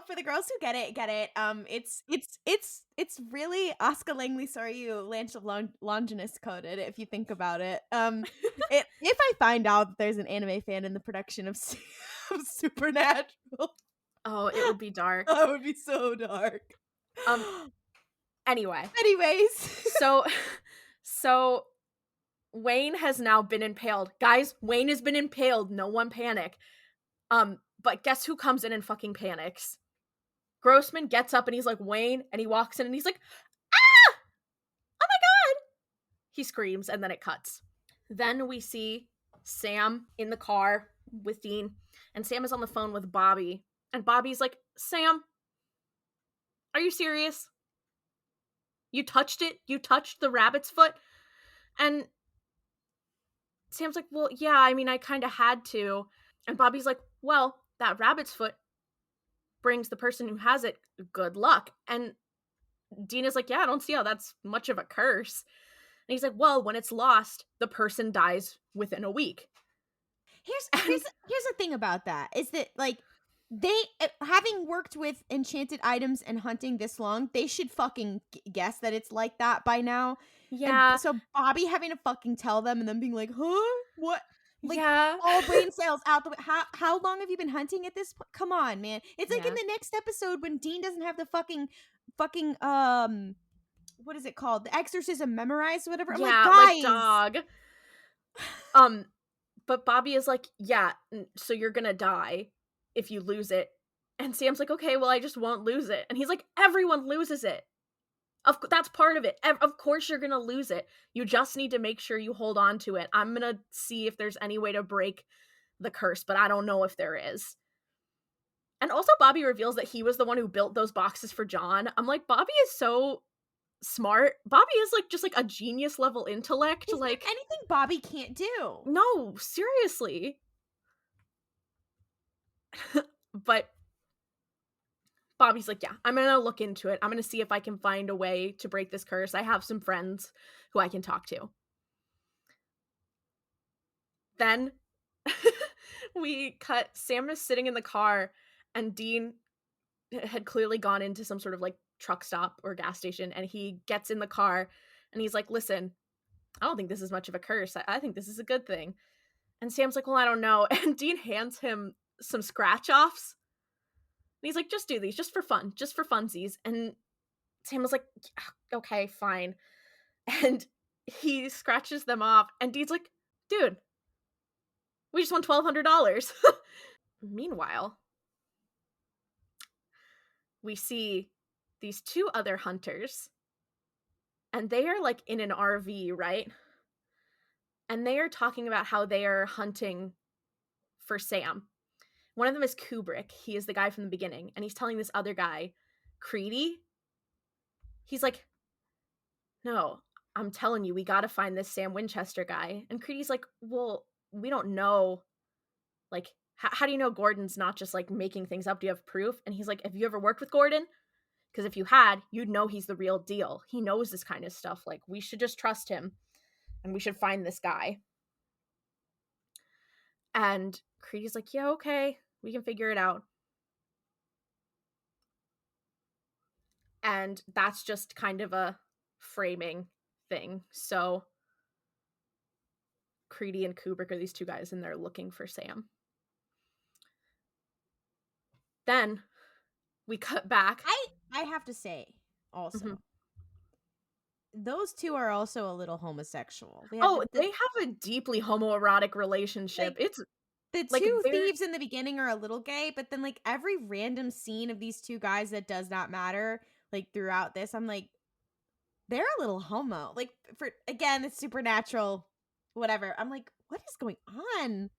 For the girls who get it. It's really Asuka Langley Soryu Longinus coded, if you think about it. If I find out that there's an anime fan in the production of Supernatural, oh, it would be dark. That would be so dark. Anyways, so Wayne has now been impaled. Guys, Wayne has been impaled. No one panic. But guess who comes in and fucking panics? Grossman gets up and he's like, Wayne, and he walks in and he's like, ah! Oh my god! He screams and then it cuts. Then we see Sam in the car with Dean, and Sam is on the phone with Bobby, and Bobby's like, Sam, are you serious? You touched it? You touched the rabbit's foot? And Sam's like, well, yeah, I mean, I kind of had to. And Bobby's like, well, that rabbit's foot brings the person who has it good luck. And Dina's like, yeah, I don't see how that's much of a curse. And he's like, well, when it's lost, the person dies within a week. Here's the thing about that, is that, like, they, having worked with enchanted items and hunting this long, they should fucking guess that it's like that by now. Yeah. And so Bobby having to fucking tell them and then being like, huh? What? Like, yeah. all brain cells out the way. How long have you been hunting at this point? Come on, man. It's like in the next episode when Dean doesn't have the fucking what is it called? The exorcism memorized or whatever. I'm like, guys. Like dog. But Bobby is like, yeah, so you're gonna die if you lose it. And Sam's like, okay, well, I just won't lose it. And he's like, everyone loses it. That's part of it. Of course you're gonna lose it. You just need to make sure you hold on to it. I'm gonna see if there's any way to break the curse, but I don't know if there is. And also Bobby reveals that he was the one who built those boxes for John. I'm like, Bobby is so smart. Bobby is like just like a genius level intellect. Is like there anything Bobby can't do? No, seriously. But Bobby's like, yeah, I'm gonna look into it. I'm gonna see if I can find a way to break this curse. I have some friends who I can talk to. Then we cut. Sam is sitting in the car, and Dean had clearly gone into some sort of like truck stop or gas station, and he gets in the car and he's like, listen, I don't think this is much of a curse. I think this is a good thing. And Sam's like, well, I don't know. And Dean hands him some scratch offs. he's like, just do these, just for fun, just for funsies. And Sam was like, okay, fine. And he scratches them off, and Dean's like, dude, we just won $1,200. Meanwhile, we see these two other hunters, and they are like in an RV, right? And they are talking about how they are hunting for Sam. One of them is Kubrick. He is the guy from the beginning. And he's telling this other guy, Creedy, he's like, no, I'm telling you, we got to find this Sam Winchester guy. And Creedy's like, well, we don't know. Like, how do you know Gordon's not just like making things up? Do you have proof? And he's like, have you ever worked with Gordon? Because if you had, you'd know he's the real deal. He knows this kind of stuff. Like, we should just trust him, and we should find this guy. And Creedy's like, yeah, okay, we can figure it out. And that's just kind of a framing thing. So Creedy and Kubrick are these two guys, and they're looking for Sam. Then we cut back. I have to say also, those two are also a little homosexual. They have a deeply homoerotic relationship. Like, it's the like two thieves in the beginning are a little gay, but then like every random scene of these two guys that does not matter, like throughout this, I'm like, they're a little homo. Like, for again, it's supernatural, whatever. I'm like, what is going on?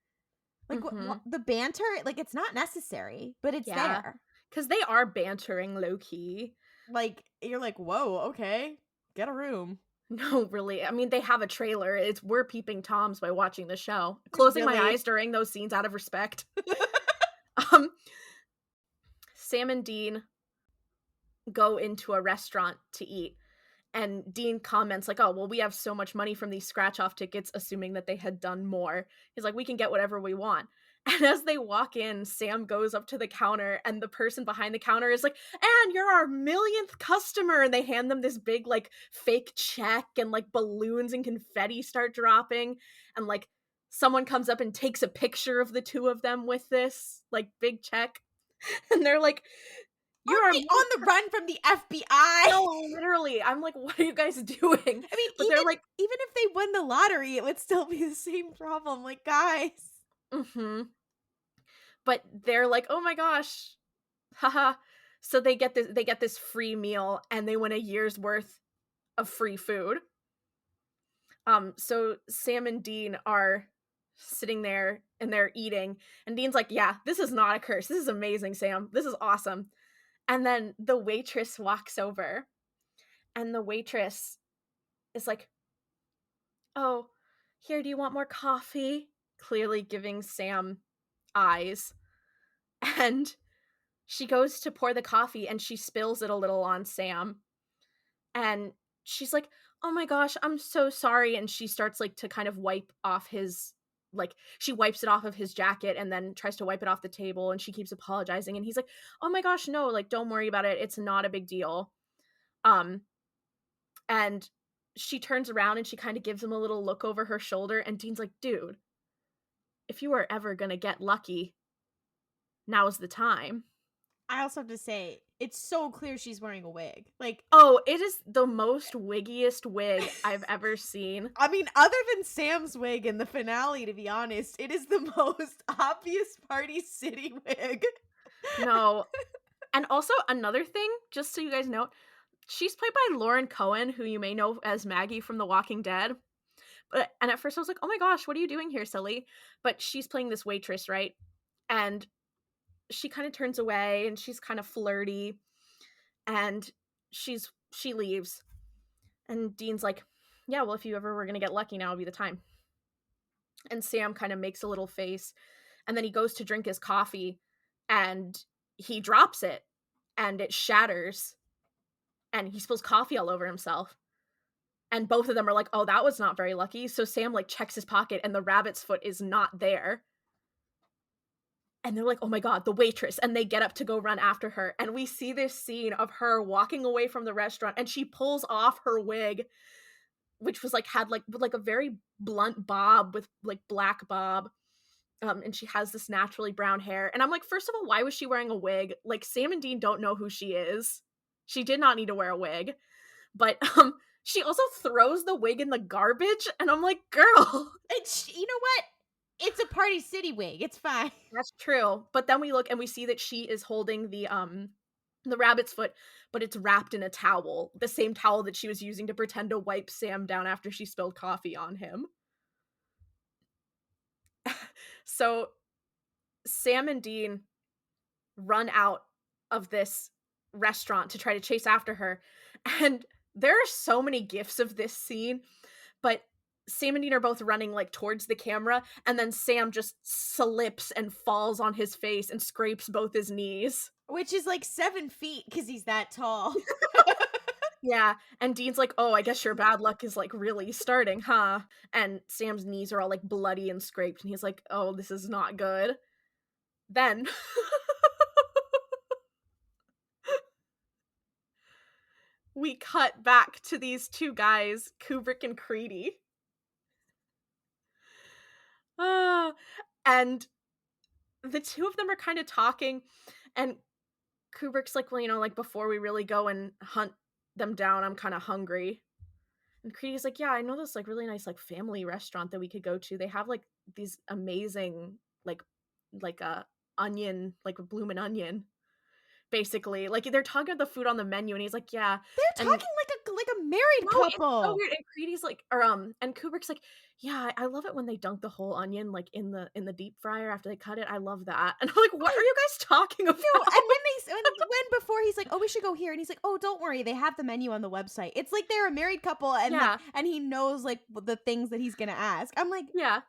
Like, what, the banter, like, it's not necessary, but it's there. Because they are bantering low-key. Like, you're like, whoa, okay, get a room. No, really. I mean, they have a trailer. We're peeping Toms by watching the show. Closing my eyes during those scenes out of respect. Sam and Dean go into a restaurant to eat. And Dean comments like, oh, well, we have so much money from these scratch-off tickets, assuming that they had done more. He's like, we can get whatever we want. And as they walk in, Sam goes up to the counter, and the person behind the counter is like, and you're our millionth customer. And they hand them this big, like, fake check, and, like, balloons and confetti start dropping. And, like, someone comes up and takes a picture of the two of them with this, like, big check. And they're like, you're on the run from the FBI. No, literally. I'm like, what are you guys doing? I mean, but they're like, even if they won the lottery, it would still be the same problem. Like, guys. But they're like, oh my gosh, haha. So they get this free meal, and they win a year's worth of free food. So Sam and Dean are sitting there, and they're eating, and Dean's like, yeah, this is not a curse. This is amazing, Sam. This is awesome. And then the waitress walks over, and the waitress is like, oh, here, do you want more coffee? Clearly giving Sam eyes. And she goes to pour the coffee, and she spills it a little on Sam. And she's like, oh my gosh, I'm so sorry. And she starts like to kind of wipe off his, like, she wipes it off of his jacket and then tries to wipe it off the table, and she keeps apologizing. And he's like, oh my gosh, no, like, don't worry about it. It's not a big deal. And she turns around and she kind of gives him a little look over her shoulder, and Dean's like, dude, if you are ever gonna get lucky, now's the time. I also have to say, it's so clear she's wearing a wig. Like, oh, it is the most wiggiest wig I've ever seen. I mean, other than Sam's wig in the finale, to be honest, it is the most obvious Party City wig. No. And also, another thing, just so you guys know, she's played by Lauren Cohen, who you may know as Maggie from The Walking Dead. And at first I was like, oh my gosh, what are you doing here, silly? But she's playing this waitress, right? And she kind of turns away, and she's kind of flirty, and she leaves. And Dean's like, yeah, well, if you ever were gonna get lucky, now would be the time. And Sam kind of makes a little face, and then he goes to drink his coffee, and he drops it, and it shatters, and he spills coffee all over himself. And both of them are like, oh, that was not very lucky. So Sam, like, checks his pocket, and the rabbit's foot is not there. And they're like, oh my god, the waitress. And they get up to go run after her. And we see this scene of her walking away from the restaurant, and she pulls off her wig, which was like, had like a very blunt bob with like black bob. and she has this naturally brown hair. And I'm like, first of all, why was she wearing a wig? Like, Sam and Dean don't know who she is. She did not need to wear a wig. But she also throws the wig in the garbage, and I'm like, girl. You know what? It's a Party City wig. It's fine. That's true. But then we look and we see that she is holding the rabbit's foot, but it's wrapped in a towel, the same towel that she was using to pretend to wipe Sam down after she spilled coffee on him. So Sam and Dean run out of this restaurant to try to chase after her, and there are so many gifs of this scene, but Sam and Dean are both running like towards the camera, and then Sam just slips and falls on his face and scrapes both his knees. Which is like 7 feet because he's that tall. Yeah, and Dean's like, oh, I guess your bad luck is like really starting, huh? And Sam's knees are all like bloody and scraped, and he's like, oh, this is not good. Then we cut back to these two guys, Kubrick and Creedy. And the two of them are kind of talking, and Kubrick's like, well, you know, like before we really go and hunt them down, I'm kind of hungry. And Creedy's like, yeah, I know this like really nice like family restaurant that we could go to. They have like these amazing like a onion, like a bloomin' onion. Basically, like they're talking about the food on the menu, and he's like, "Yeah." They're talking like a married couple. It's so weird. And Creedy's like, and Kubrick's like, "Yeah, I love it when they dunk the whole onion like in the deep fryer after they cut it. I love that." And I'm like, "What are you guys talking about?" No, and when before he's like, "Oh, we should go here," and he's like, "Oh, don't worry, they have the menu on the website." It's like they're a married couple, and Yeah. and he knows like the things that he's gonna ask. I'm like, yeah.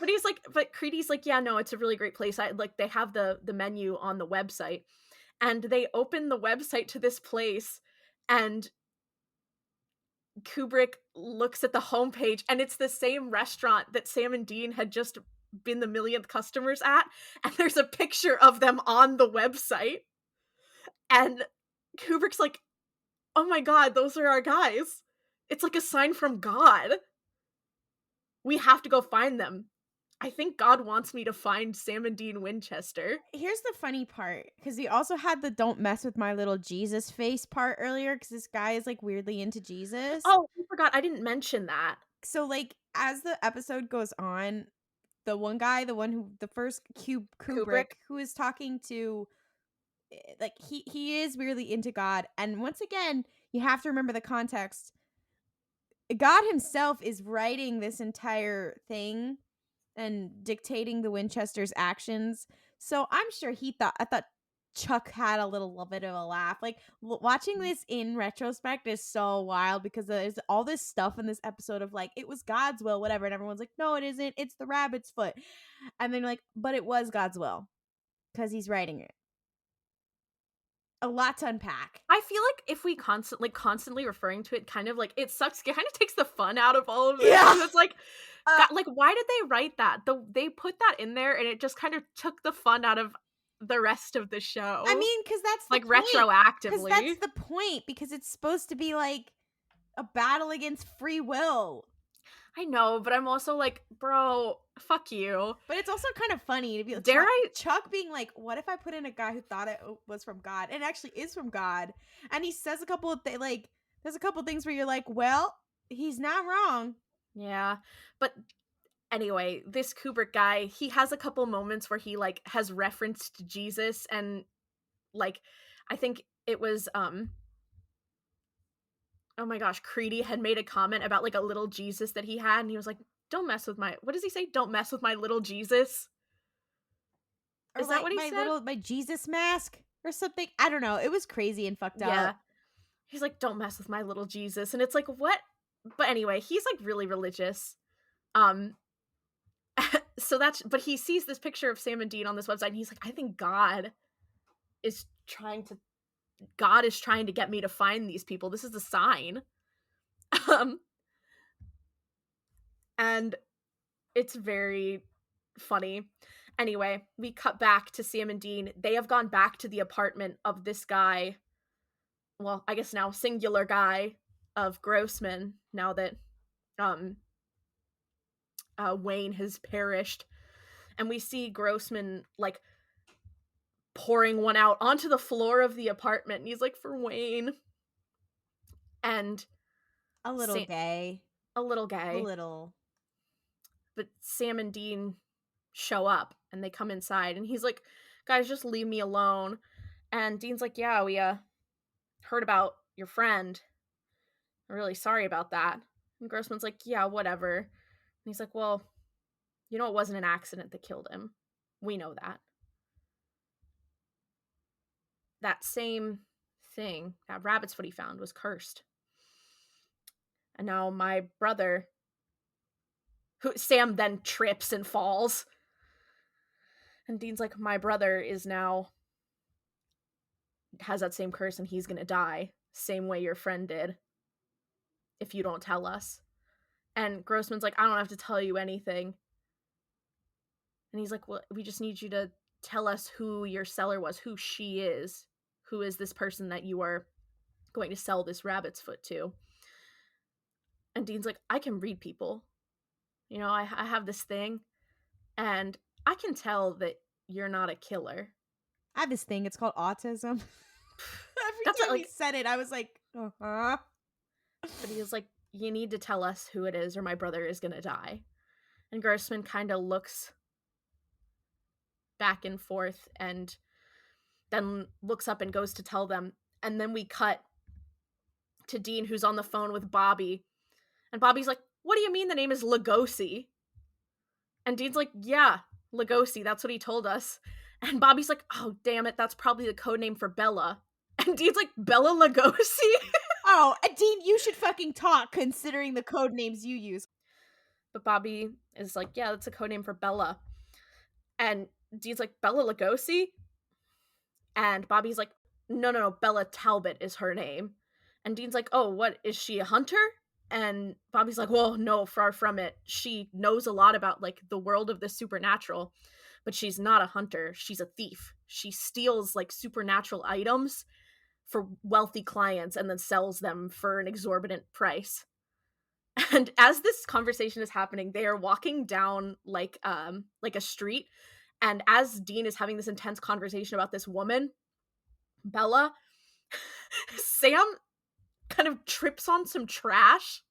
But he's like, but Creedy's like, "Yeah, no, it's a really great place. I like they have the menu on the website." And they open the website to this place, and Kubrick looks at the homepage, and it's the same restaurant that Sam and Dean had just been the millionth customers at, and there's a picture of them on the website. And Kubrick's like, oh my god, those are our guys. It's like a sign from God. We have to go find them. I think God wants me to find Sam and Dean Winchester. Here's the funny part, because we also had the "don't mess with my little Jesus face" part earlier, because this guy is like weirdly into Jesus. Oh, I forgot. I didn't mention that. So like as the episode goes on, the first Kubrick who is talking to, like he is weirdly into God, and once again you have to remember the context. God himself is writing this entire thing and dictating the Winchester's actions. So I'm sure I thought Chuck had a little bit of a laugh. Like watching this in retrospect is so wild, because there's all this stuff in this episode of like, it was God's will, whatever. And everyone's like, no, it isn't. It's the rabbit's foot. And then like, but it was God's will because he's writing it. A lot to unpack. I feel like if we constantly referring to it, kind of like it sucks. It kind of takes the fun out of all of this. Yeah. It's like, like why did they write that? They put that in there, and it just kind of took the fun out of the rest of the show. I mean, because that's the like point. retroactively. Because that's the point. Because it's supposed to be like a battle against free will. I know, but I'm also like, bro, fuck you. But it's also kind of funny to be like, Chuck being like, what if I put in a guy who thought it was from God and it actually is from God? And he says a couple of there's a couple of things where you're like, well, he's not wrong. Yeah. But anyway, this Kubrick guy, he has a couple moments where he like has referenced Jesus, and like I think it was oh my gosh, Creedy had made a comment about like a little Jesus that he had, and he was like, don't mess with what does he say? Don't mess with my little Jesus. Or is that what he said? My Jesus mask or something? I don't know. It was crazy and fucked up. Yeah. He's like, don't mess with my little Jesus. And it's like, what? But anyway, he's like really religious. But he sees this picture of Sam and Dean on this website, and he's like, I think God is trying to get me to find these people. This is a sign. And it's very funny. Anyway, we cut back to Sam and Dean. They have gone back to the apartment of this guy. Well, I guess now singular guy of Grossman, now that Wayne has perished. And we see Grossman, like, pouring one out onto the floor of the apartment. And he's like, for Wayne. And A little gay. A little gay. A little. But Sam and Dean show up and they come inside and he's like, guys, just leave me alone. And Dean's like, yeah, we heard about your friend. I'm really sorry about that. And Grossman's like, yeah, whatever. And he's like, well, you know, it wasn't an accident that killed him. We know that. That same thing, that rabbit's foot he found, was cursed. And now my brother, who Sam then trips and falls. And Dean's like, my brother is now, has that same curse and he's gonna die. Same way your friend did. If you don't tell us. And Grossman's like, I don't have to tell you anything. And he's like, well, we just need you to tell us who your seller was, who she is. Who is this person that you are going to sell this rabbit's foot to? And Dean's like, I can read people. You know, I have this thing. And I can tell that you're not a killer. I have this thing. It's called autism. Every time he said it, I was like, uh-huh. But he was like, you need to tell us who it is or my brother is going to die. And Grossman kind of looks back and forth and then looks up and goes to tell them. And then we cut to Dean, who's on the phone with Bobby. And Bobby's like, what do you mean the name is Lugosi? And Dean's like, yeah, Lugosi, that's what he told us. And Bobby's like, oh, damn it, that's probably the code name for Bella. And Dean's like, Bella Lugosi? Oh, Dean, you should fucking talk considering the code names you use. But Bobby is like, yeah, that's a code name for Bella. And Dean's like, Bella Lugosi? And Bobby's like, no, Bella Talbot is her name. And Dean's like, oh, what, is she a hunter? And Bobby's like, well, no, far from it. She knows a lot about, like, the world of the supernatural, but she's not a hunter. She's a thief. She steals, like, supernatural items for wealthy clients and then sells them for an exorbitant price. And as this conversation is happening, they are walking down, like a street. And as Dean is having this intense conversation about this woman, Bella, Sam kind of trips on some trash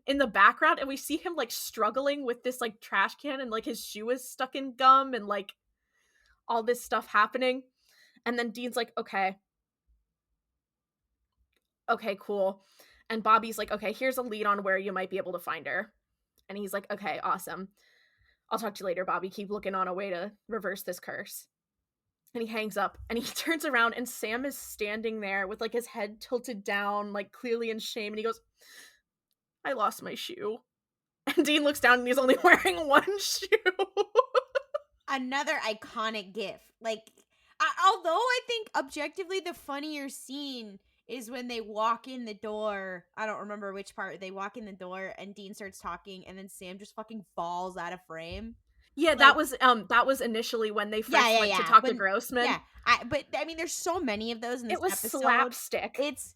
in the background, and we see him, like, struggling with this, like, trash can, and, like, his shoe is stuck in gum, and, like, all this stuff happening. And then Dean's like, okay, cool. And Bobby's like, okay, here's a lead on where you might be able to find her. And he's like, okay, awesome. I'll talk to you later, Bobby. Keep looking on a way to reverse this curse. And he hangs up, and he turns around, and Sam is standing there with, like, his head tilted down, like, clearly in shame, and he goes, I lost my shoe. And Dean looks down, and he's only wearing one shoe. Another iconic gif. Like, although I think objectively the funnier scene is when they walk in the door. I don't remember which part. They walk in the door, and Dean starts talking, and then Sam just fucking falls out of frame. Yeah, like, that was initially when they first went to talk to Grossman. Yeah, but I mean, there's so many of those in this episode. It was slapstick. It's.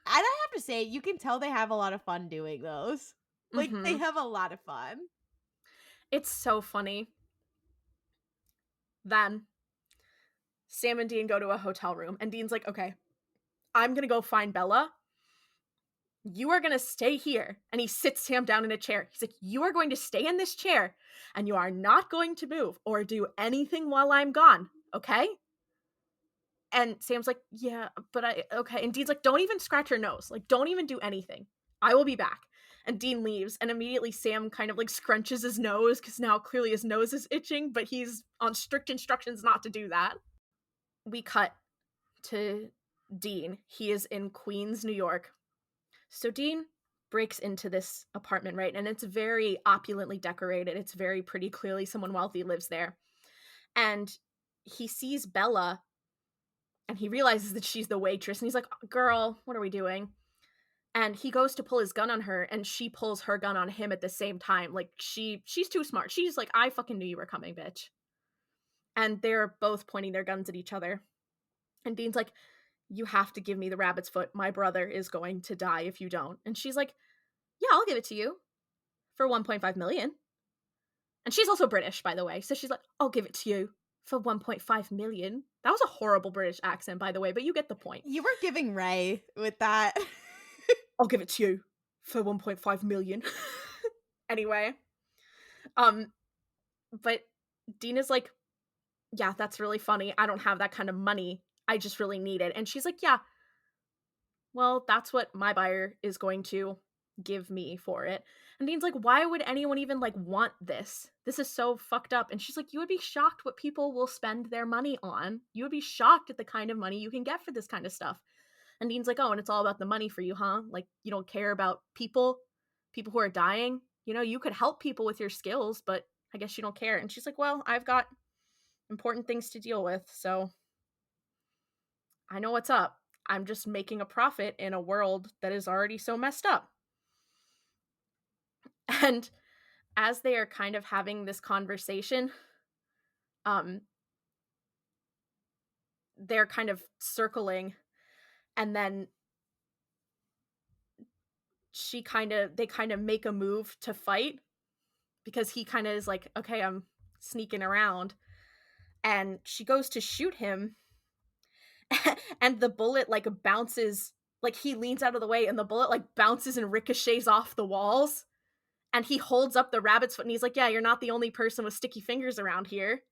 I have to say, you can tell they have a lot of fun doing those. Like, they have a lot of fun. It's so funny. Then Sam and Dean go to a hotel room, and Dean's like, okay, I'm gonna go find Bella. You are gonna stay here. And he sits Sam down in a chair. He's like, you are going to stay in this chair, and you are not going to move or do anything while I'm gone, okay? And Sam's like, yeah, but okay. And Dean's like, don't even scratch your nose. Like, don't even do anything. I will be back. And Dean leaves, and immediately Sam kind of, like, scrunches his nose, because now clearly his nose is itching, but he's on strict instructions not to do that. We cut to Dean. He is in Queens, New York. So Dean breaks into this apartment, right? And it's very opulently decorated. It's very pretty. Clearly someone wealthy lives there. And he sees Bella, and he realizes that she's the waitress. And he's like, girl, what are we doing? And he goes to pull his gun on her, and she pulls her gun on him at the same time. Like, she's too smart. She's like, I fucking knew you were coming, bitch. And they're both pointing their guns at each other. And Dean's like, you have to give me the rabbit's foot. My brother is going to die if you don't. And she's like, yeah, I'll give it to you for $1.5 million. And she's also British, by the way. So she's like, I'll give it to you for 1.5 million. That was a horrible British accent, by the way, but you get the point. You were giving Ray with that. I'll give it to you for 1.5 million. Anyway. But Dean is like, yeah, that's really funny. I don't have that kind of money. I just really need it. And she's like, yeah, well, that's what my buyer is going to give me for it. And Dean's like, why would anyone even like want this? This is so fucked up. And she's like, you would be shocked what people will spend their money on. You would be shocked at the kind of money you can get for this kind of stuff. And Dean's like, oh, and it's all about the money for you, huh? Like, you don't care about people who are dying. You know, you could help people with your skills, but I guess you don't care. And she's like, well, I've got important things to deal with, so I know what's up. I'm just making a profit in a world that is already so messed up. And as they are kind of having this conversation, they're kind of circling, and then they kind of make a move to fight, because he kind of is like, okay, I'm sneaking around, and she goes to shoot him, and the bullet like bounces, like he leans out of the way and the bullet like bounces and ricochets off the walls, and he holds up the rabbit's foot and he's like, yeah, you're not the only person with sticky fingers around here.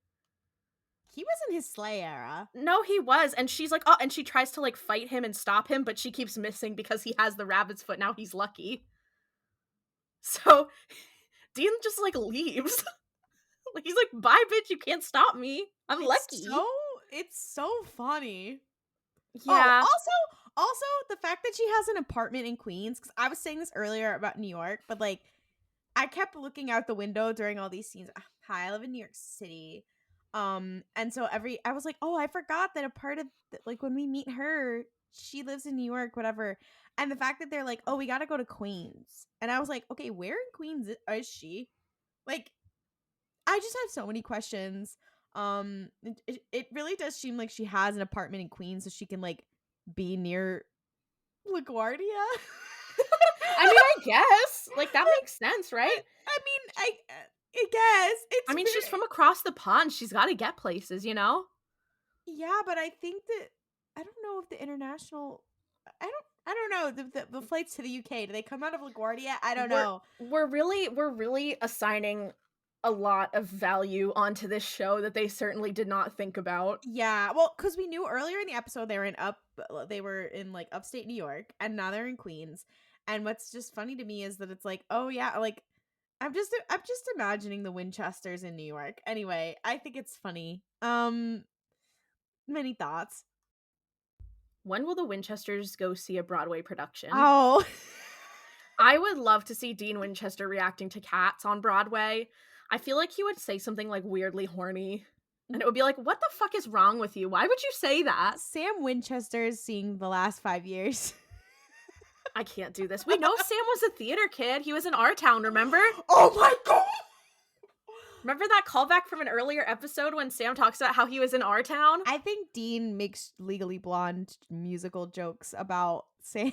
He was in his Slay era. No, he was. And she's like, oh, and she tries to like fight him and stop him, but she keeps missing because he has the rabbit's foot. Now he's lucky. So Dean just like leaves. Like, he's like, bye bitch, you can't stop me, I'm lucky. It's so funny. Yeah. Oh, also the fact that she has an apartment in Queens, because I was saying this earlier about New York, but like I kept looking out the window during all these scenes. Hi, I live in New York City. And so I was like, oh, I forgot that a part of like when we meet her, she lives in New York, whatever. And the fact that they're like, oh, we gotta go to Queens, and I was like, okay, where in Queens is she? Like, I just have so many questions. It really does seem like she has an apartment in Queens, so she can like be near LaGuardia. I mean, I guess like that makes sense, right? I mean, I guess it's. I mean, she's from across the pond. She's got to get places, you know? Yeah, but I think that I don't know if the international. I don't know the flights to the UK. Do they come out of LaGuardia? I don't know. We're really assigning a lot of value onto this show that they certainly did not think about. Yeah, well, because we knew earlier in the episode they were in like upstate New York, and now they're in Queens. And what's just funny to me is that it's like, oh yeah, like I'm just imagining the Winchesters in New York. Anyway, I think it's funny. Many thoughts. When will the Winchesters go see a Broadway production? Oh. I would love to see Dean Winchester reacting to Cats on Broadway. I feel like he would say something like weirdly horny, and it would be like, what the fuck is wrong with you? Why would you say that? Sam Winchester is seeing the last 5 years. I can't do this. We know Sam was a theater kid. He was in Our Town, remember? Oh my god! Remember that callback from an earlier episode when Sam talks about how he was in Our Town? I think Dean makes Legally Blonde musical jokes about Sam.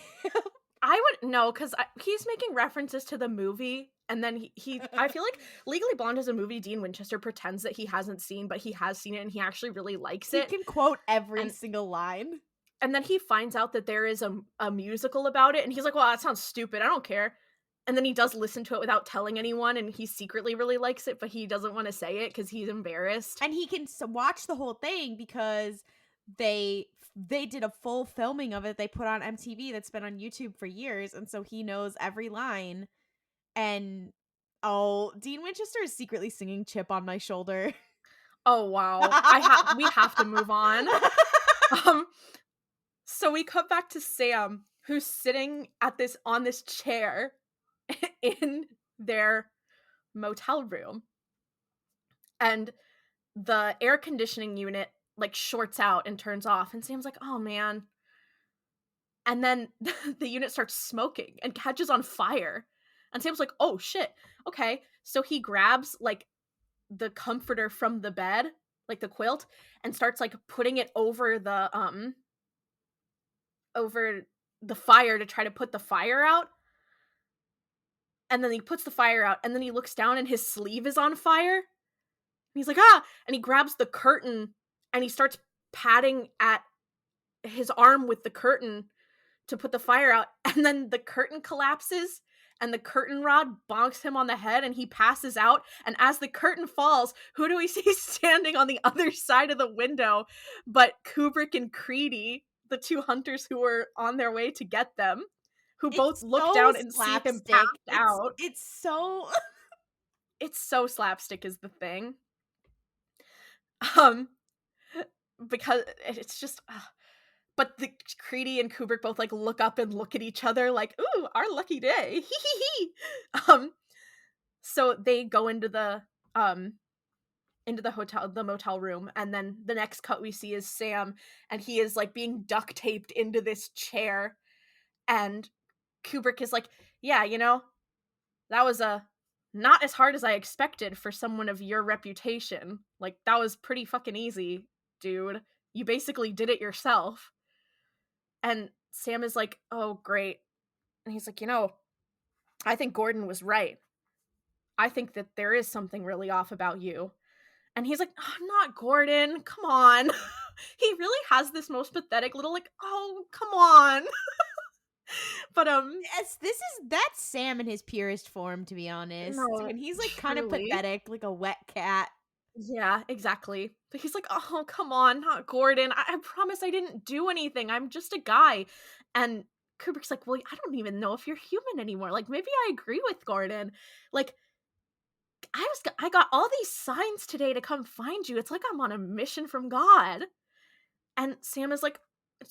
I would know, because he's making references to the movie, and then he I feel like Legally Blonde is a movie Dean Winchester pretends that he hasn't seen, but he has seen it and he actually really likes it. He can quote every single line. And then he finds out that there is a musical about it, and he's like, well, that sounds stupid, I don't care. And then he does listen to it without telling anyone, and he secretly really likes it, but he doesn't want to say it because he's embarrassed. And he can watch the whole thing because they did a full filming of it. They put on MTV that's been on YouTube for years, and so he knows every line. And Dean Winchester is secretly singing "Chip on My Shoulder." Oh wow, we have to move on. So we cut back to Sam, who's sitting on this chair in their motel room, and the air conditioning unit like shorts out and turns off, and Sam's like, oh man. And then the unit starts smoking and catches on fire, and Sam's like, oh shit, okay. So he grabs like the comforter from the bed, like the quilt, and starts like putting it over the fire to try to put the fire out. And then he puts the fire out, and then he looks down and his sleeve is on fire. And he's like, ah! And he grabs the curtain and he starts patting at his arm with the curtain to put the fire out. And then the curtain collapses and the curtain rod bonks him on the head and he passes out. And as the curtain falls, who do we see standing on the other side of the window but Kubrick and Creedy, the two hunters who were on their way to get them, who both look down and see him passed out. It's so It's so slapstick is the thing. Because it's just but the Creedy and Kubrick both like look up and look at each other like, ooh, our lucky day. Hee. So they go into the motel room, and then the next cut we see is Sam, and he is like being duct taped into this chair, and Kubrick is like, yeah, that was not as hard as I expected for someone of your reputation. Like, that was pretty fucking easy, dude. You basically did it yourself. And Sam is like, oh, great. And he's like, I think Gordon was right. I think that there is something really off about you. And he's like, oh, not Gordon. Come on. He really has this most pathetic little like, oh, come on. But yes, that's Sam in his purest form, to be honest. No, And he's like kind of truly. pathetic, like a wet cat. Yeah, exactly. But he's like, oh, come on, not Gordon. I promise I didn't do anything. I'm just a guy. And Kubrick's like, well, I don't even know if you're human anymore. Like, maybe I agree with Gordon. Like, I got all these signs today to come find you. It's like I'm on a mission from God. And Sam is like,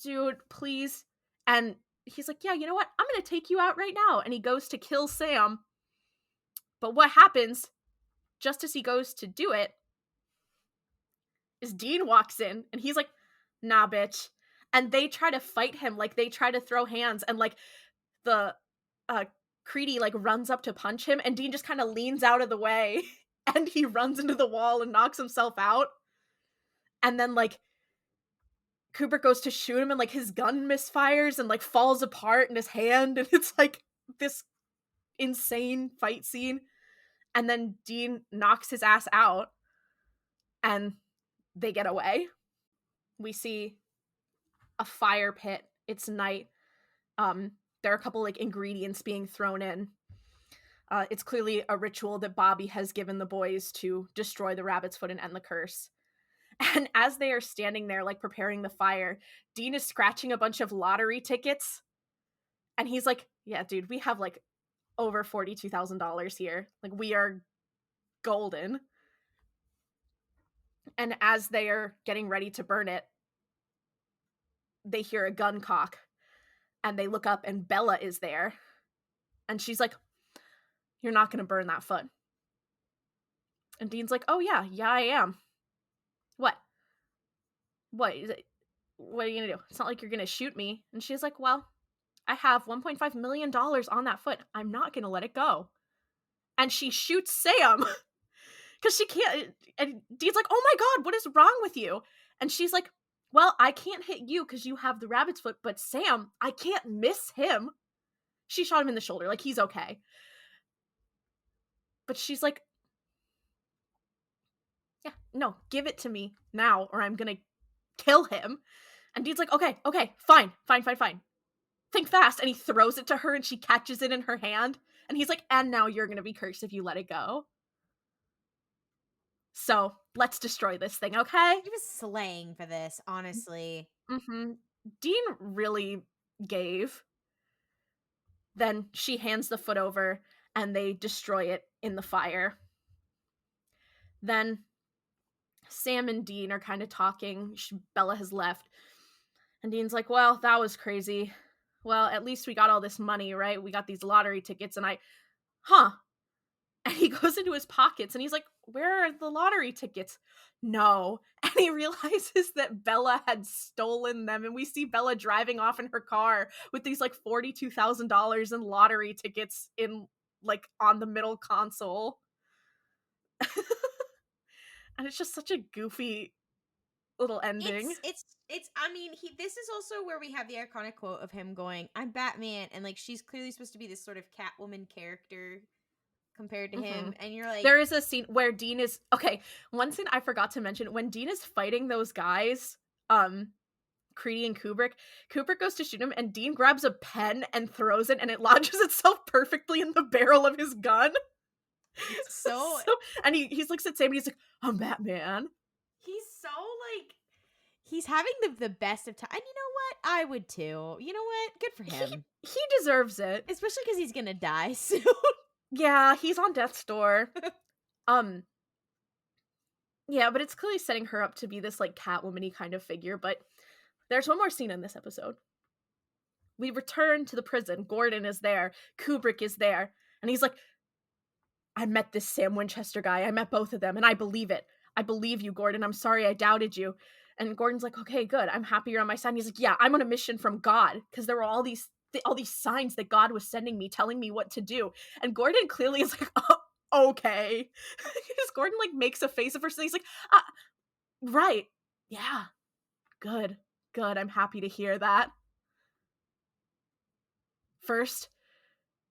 dude, please. And he's like, yeah, you know what? I'm going to take you out right now. And he goes to kill Sam. But what happens just as he goes to do it is Dean walks in and he's like, nah, bitch. And they try to fight him. Like, they try to throw hands, and like the Creedy like runs up to punch him, and Dean just kind of leans out of the way and he runs into the wall and knocks himself out. And then like Kubrick goes to shoot him and like his gun misfires and like falls apart in his hand, and it's like this insane fight scene. And then Dean knocks his ass out and they get away. We see a fire pit. It's night. There are a couple like ingredients being thrown in. It's clearly a ritual that Bobby has given the boys to destroy the rabbit's foot and end the curse. And as they are standing there like preparing the fire, Dean is scratching a bunch of lottery tickets. And he's like, yeah, dude, we have like over $42,000 here. Like, we are golden. And as they are getting ready to burn it, they hear a gun cock. And they look up and Bella is there. And she's like, you're not going to burn that foot. And Dean's like, oh yeah, I am. What? What are you going to do? It's not like you're going to shoot me. And she's like, well, I have $1.5 million on that foot. I'm not going to let it go. And she shoots Sam. Because she can't. And Dean's like, oh my God, what is wrong with you? And she's like, well, I can't hit you because you have the rabbit's foot, but Sam, I can't miss him. She shot him in the shoulder. Like, he's okay. But she's like, yeah, no, give it to me now or I'm going to kill him. And Dean's like, okay, fine. Think fast. And he throws it to her and she catches it in her hand. And he's like, and now you're going to be cursed if you let it go. So let's destroy this thing, okay? He was slaying for this, honestly. Mm-hmm. Dean really gave. Then she hands the foot over and they destroy it in the fire. Then Sam and Dean are kind of talking. Bella has left. And Dean's like, well, that was crazy. Well, at least we got all this money, right? We got these lottery tickets and And he goes into his pockets and he's like, where are the lottery tickets? No. And he realizes that Bella had stolen them. And we see Bella driving off in her car with these like $42,000 in lottery tickets in like on the middle console. And it's just such a goofy little ending. It's I mean, this is also where we have the iconic quote of him going, "I'm Batman," and like she's clearly supposed to be this sort of Catwoman character compared to him, and you're like, there is a scene where Dean is one scene I forgot to mention, when Dean is fighting those guys, Creedy and Kubrick goes to shoot him, and Dean grabs a pen and throws it, and it lodges itself perfectly in the barrel of his gun. so and he's looks at Sam and he's like, "I'm Batman." He's so like, he's having the best of time, and you know what? I would too. You know what? Good for him. He deserves it, especially because he's gonna die soon. Yeah, he's on death's door. Yeah, but it's clearly setting her up to be this like Catwoman-y kind of figure. But there's one more scene in this episode. We return to the prison. Gordon is there. Kubrick is there. And he's like, "I met this Sam Winchester guy. I met both of them, and I believe it. I believe you, Gordon. I'm sorry I doubted you." And Gordon's like, "Okay, good. I'm happy you're on my side." And he's like, "Yeah, I'm on a mission from God, because there were all these signs that God was sending me, telling me what to do." And Gordon clearly is like, "Oh, okay." Because Gordon like makes a face of her, so he's like, "Right. Yeah. Good. I'm happy to hear that. First,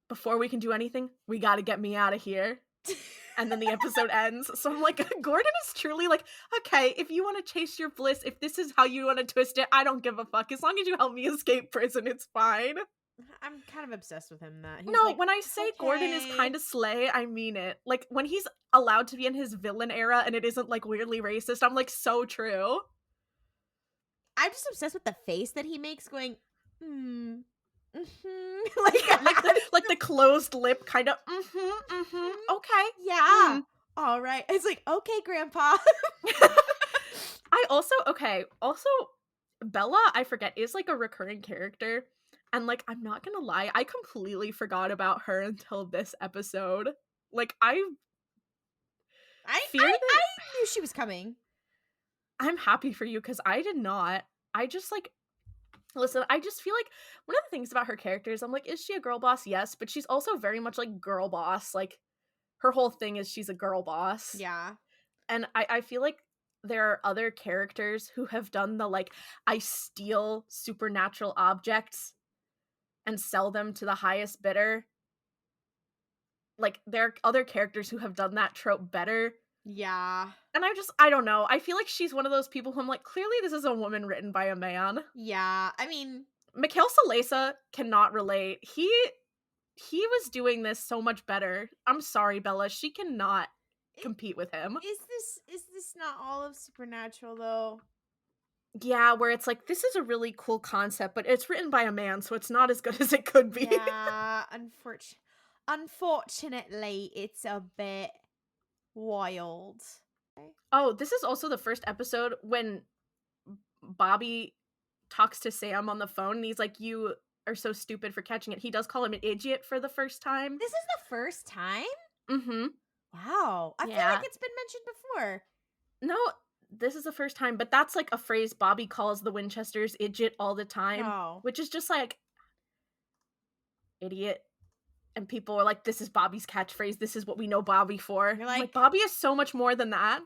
before we can do anything, we gotta get me out of here." And then the episode ends. So I'm like, Gordon is truly like, "Okay, if you want to chase your bliss, if this is how you want to twist it, I don't give a fuck. As long as you help me escape prison, it's fine." I'm kind of obsessed with him. When I say okay, Gordon is kind of slay, I mean it. Like, when he's allowed to be in his villain era and it isn't like weirdly racist, I'm like, so true. I'm just obsessed with the face that he makes going, like the closed lip kind of, okay. Yeah. All right. It's like, okay, Grandpa. also, Bella, I forget, is like a recurring character. And like, I'm not gonna lie, I completely forgot about her until this episode. Like, I knew she was coming. I'm happy for you, because I did not. I just like, listen, I just feel like one of the things about her characters, I'm like, is she a girl boss? Yes, but she's also very much like girl boss. Like, her whole thing is she's a girl boss. Yeah. And I feel like there are other characters who have done the like, I steal supernatural objects and sell them to the highest bidder. Like, there are other characters who have done that trope better. Yeah. And I don't know. I feel like she's one of those people who I'm like, clearly this is a woman written by a man. Yeah. I mean, McCallister cannot relate. He was doing this so much better. I'm sorry, Bella. She cannot compete with him. Is this not all of Supernatural, though? Yeah, where it's like, this is a really cool concept, but it's written by a man, so it's not as good as it could be. Yeah, unfortunately, it's a bit wild. Oh, this is also the first episode when Bobby talks to Sam on the phone, and he's like, "You are so stupid for catching it." He does call him an idiot for the first time. This is the first time? Mm-hmm. Wow. I feel like it's been mentioned before. No, this is the first time, but that's like a phrase Bobby calls the Winchesters idiot all the time, which is just like, idiot. And people are like, this is Bobby's catchphrase. This is what we know Bobby for. You're like, Bobby is so much more than that.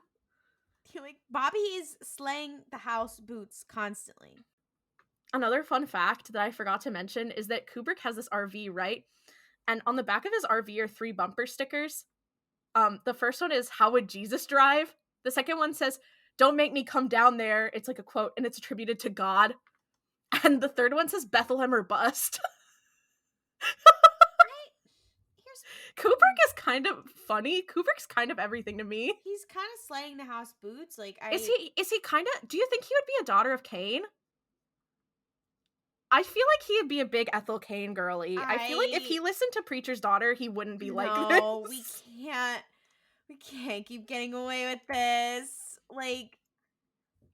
You're like, Bobby is slaying the house boots constantly. Another fun fact that I forgot to mention is that Kubrick has this RV, right? And on the back of his RV are 3 bumper stickers. The first one is, "How would Jesus drive?" The second one says, "Don't make me come down there." It's like a quote, and it's attributed to God. And the third one says, "Bethlehem or bust." Kubrick is kind of funny. Kubrick's kind of everything to me. He's kind of slaying the house boots. Like, Is he kind of? Do you think he would be a daughter of Cain? I feel like he'd be a big Ethel Cain girly. I feel like if he listened to Preacher's Daughter, he wouldn't be like this. No, we can't keep getting away with this. Like,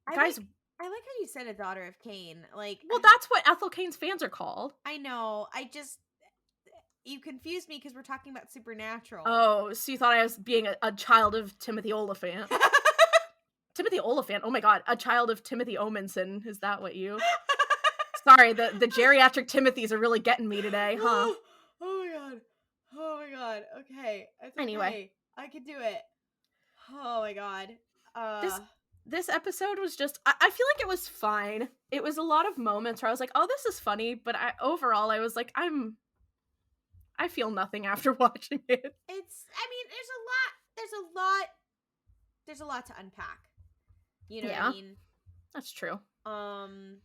guys, I like how you said a daughter of Cain. Like, well, that's what Ethel Cain's fans are called. I know. You confused me because we're talking about Supernatural. Oh, so you thought I was being a child of Timothy Oliphant. Timothy Oliphant? Oh my god, a child of Timothy Omenson. Is that what you... Sorry, the geriatric Timothys are really getting me today, huh? Oh my god. Okay. It's anyway. Okay. I can do it. Oh my god. this episode was just, I feel like it was fine. It was a lot of moments where I was like, oh, this is funny, but overall I was like, I feel nothing after watching it. I mean, there's a lot to unpack. You know what I mean? That's true. Um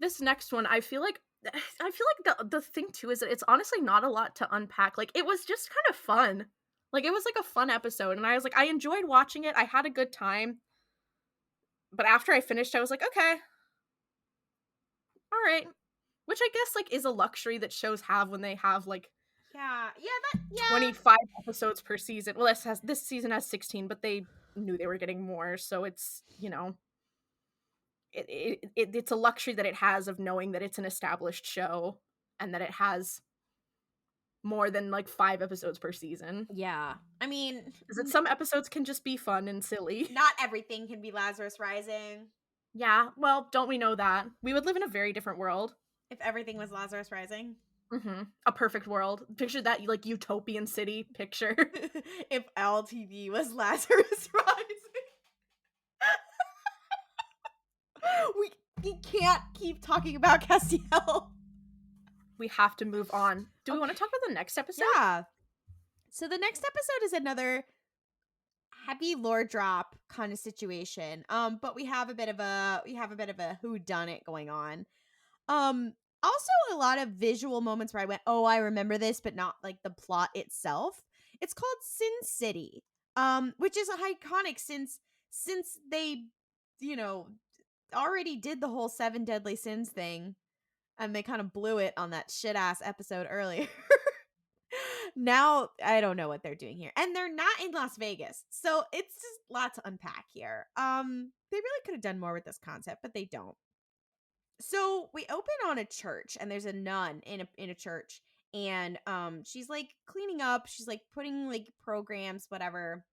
This next one, I feel like the thing too is that it's honestly not a lot to unpack. Like, it was just kind of fun. Like, it was like a fun episode, and I was like, I enjoyed watching it. I had a good time. But after I finished, I was like, okay, all right. Which I guess like is a luxury that shows have when they have like yeah, 25 episodes per season. Well, this season has 16, but they knew they were getting more, so it's, you know, it's a luxury that it has of knowing that it's an established show and that it has more than like 5 episodes per season. Yeah. I mean, Because some episodes can just be fun and silly. not everything can be Lazarus Rising. Yeah, well, don't we know that? We would live in a very different world. If everything was Lazarus Rising. Mm-hmm. A perfect world. Picture that, like, utopian city picture. If LTV was Lazarus Rising. we can't keep talking about Castiel. We have to move on. Do we want to talk about the next episode? Yeah. So the next episode is another heavy lore drop kind of situation. But we have a bit of a whodunit going on. Also a lot of visual moments where I went, oh, I remember this, but not like the plot itself. It's called Sin City, which is iconic since they, you know, already did the whole 7 deadly sins thing, and they kind of blew it on that shit ass episode earlier. Now I don't know what they're doing here, and they're not in Las Vegas, so it's just a lot to unpack here. They really could have done more with this concept, but they don't. So we open on a church, and there's a nun in a church, and she's like cleaning up, she's like putting like programs, whatever,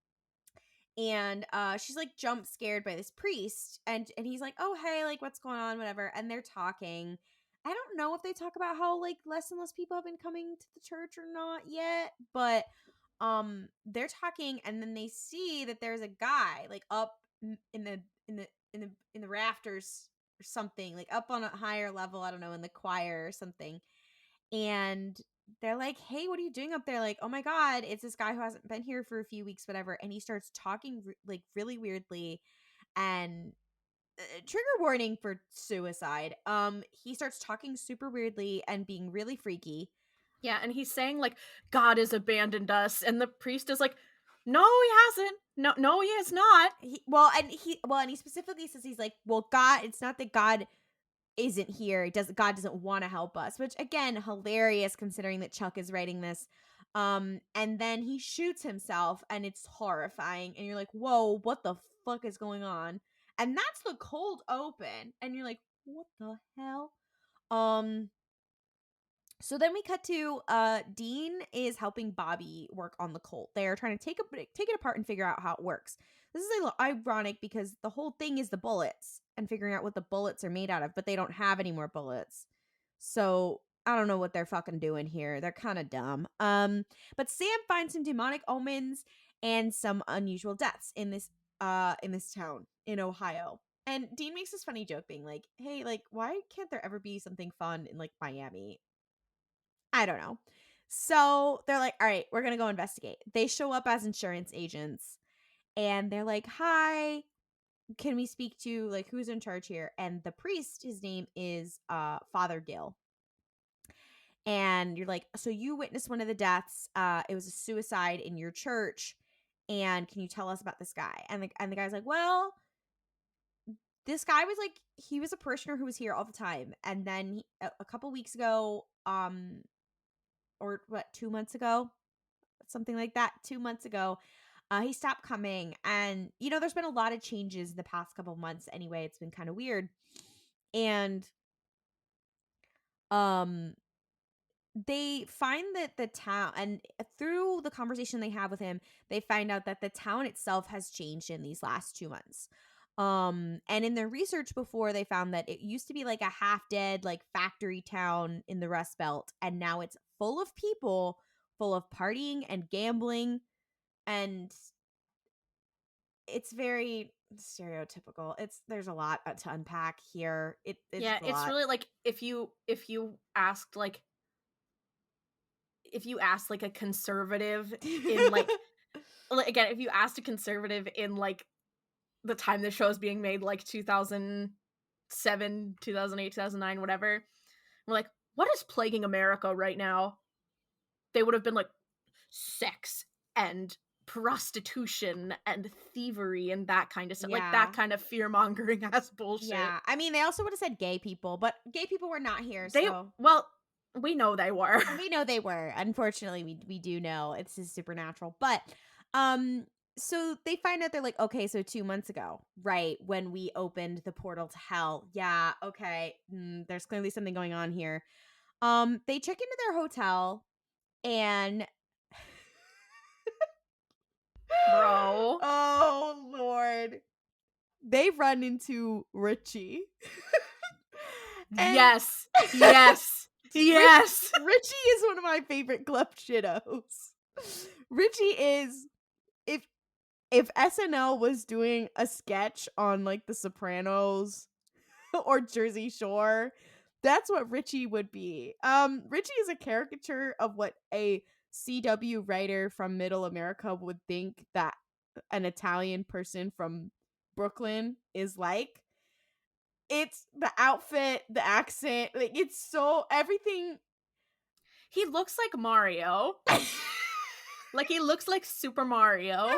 and she's like jump scared by this priest, and he's like, oh hey, like what's going on, whatever, and they're talking. I don't know if they talk about how like less and less people have been coming to the church or not yet, but they're talking, and then they see that there's a guy like up in the rafters or something, like up on a higher level, I don't know, in the choir or something. And they're like, hey, what are you doing up there? Like, oh my god, it's this guy who hasn't been here for a few weeks, whatever. And he starts talking like really weirdly, and trigger warning for suicide. He starts talking super weirdly and being really freaky. Yeah, and he's saying like, God has abandoned us, and the priest is like, no, he hasn't. No, he has not. And he specifically says, he's like, well, God, it's not that God isn't here. God doesn't want to help us, which again, hilarious considering that Chuck is writing this. And then he shoots himself, and it's horrifying, and you're like, whoa, what the fuck is going on? And that's the cold open, and you're like, what the hell? So then we cut to Dean is helping Bobby work on the Colt. They're trying to take it apart and figure out how it works. This is a little ironic because the whole thing is the bullets and figuring out what the bullets are made out of, but they don't have any more bullets. So I don't know what they're fucking doing here. They're kind of dumb. But Sam finds some demonic omens and some unusual deaths in this town in Ohio. And Dean makes this funny joke being like, hey, like, why can't there ever be something fun in like Miami? I don't know. So they're like, all right, we're going to go investigate. They show up as insurance agents, and they're like, hi, can we speak to like who's in charge here? And the priest, his name is Father Gill. And you're like, so you witnessed one of the deaths. It was a suicide in your church. And can you tell us about this guy? And the guy's like, well, this guy was like, he was a parishioner who was here all the time. And then a couple weeks ago, or what, 2 months ago, something like that, 2 months ago, he stopped coming. And there's been a lot of changes in the past couple months anyway. It's been kind of weird. And they find that the town, and through the conversation they have with him, they find out that the town itself has changed in these last 2 months. And in their research before, they found that it used to be like a half dead, like factory town in the Rust Belt. And now it's full of people, full of partying and gambling. And it's very stereotypical. There's a lot to unpack here. It's Yeah, a it's lot. really like if you asked like a conservative in like again, if you asked a conservative in like the time the show is being made, like 2007, 2008, 2009, whatever, we're like, what is plaguing America right now? They would have been like sex and prostitution and thievery and that kind of stuff, like that Yeah. kind of fear-mongering ass bullshit. Yeah. I mean, they also would have said gay people, but gay people were not here, They so well, we know they were. we know they were. Unfortunately, we do know it's just supernatural. But um so they find out, they're like, okay, so 2 months ago, right, when we opened the portal to hell. Yeah, okay. There's clearly something going on here. They check into their hotel and Bro. oh Lord. They run into Richie. And Yes. Yes. Yes. Richie is one of my favorite klepchitos. Richie is, if SNL was doing a sketch on like The Sopranos or Jersey Shore, that's what Richie would be. Richie is a caricature of what a CW writer from Middle America would think that an Italian person from Brooklyn is like. It's the outfit, the accent, like it's so everything. He looks like Mario. Like he looks like Super Mario.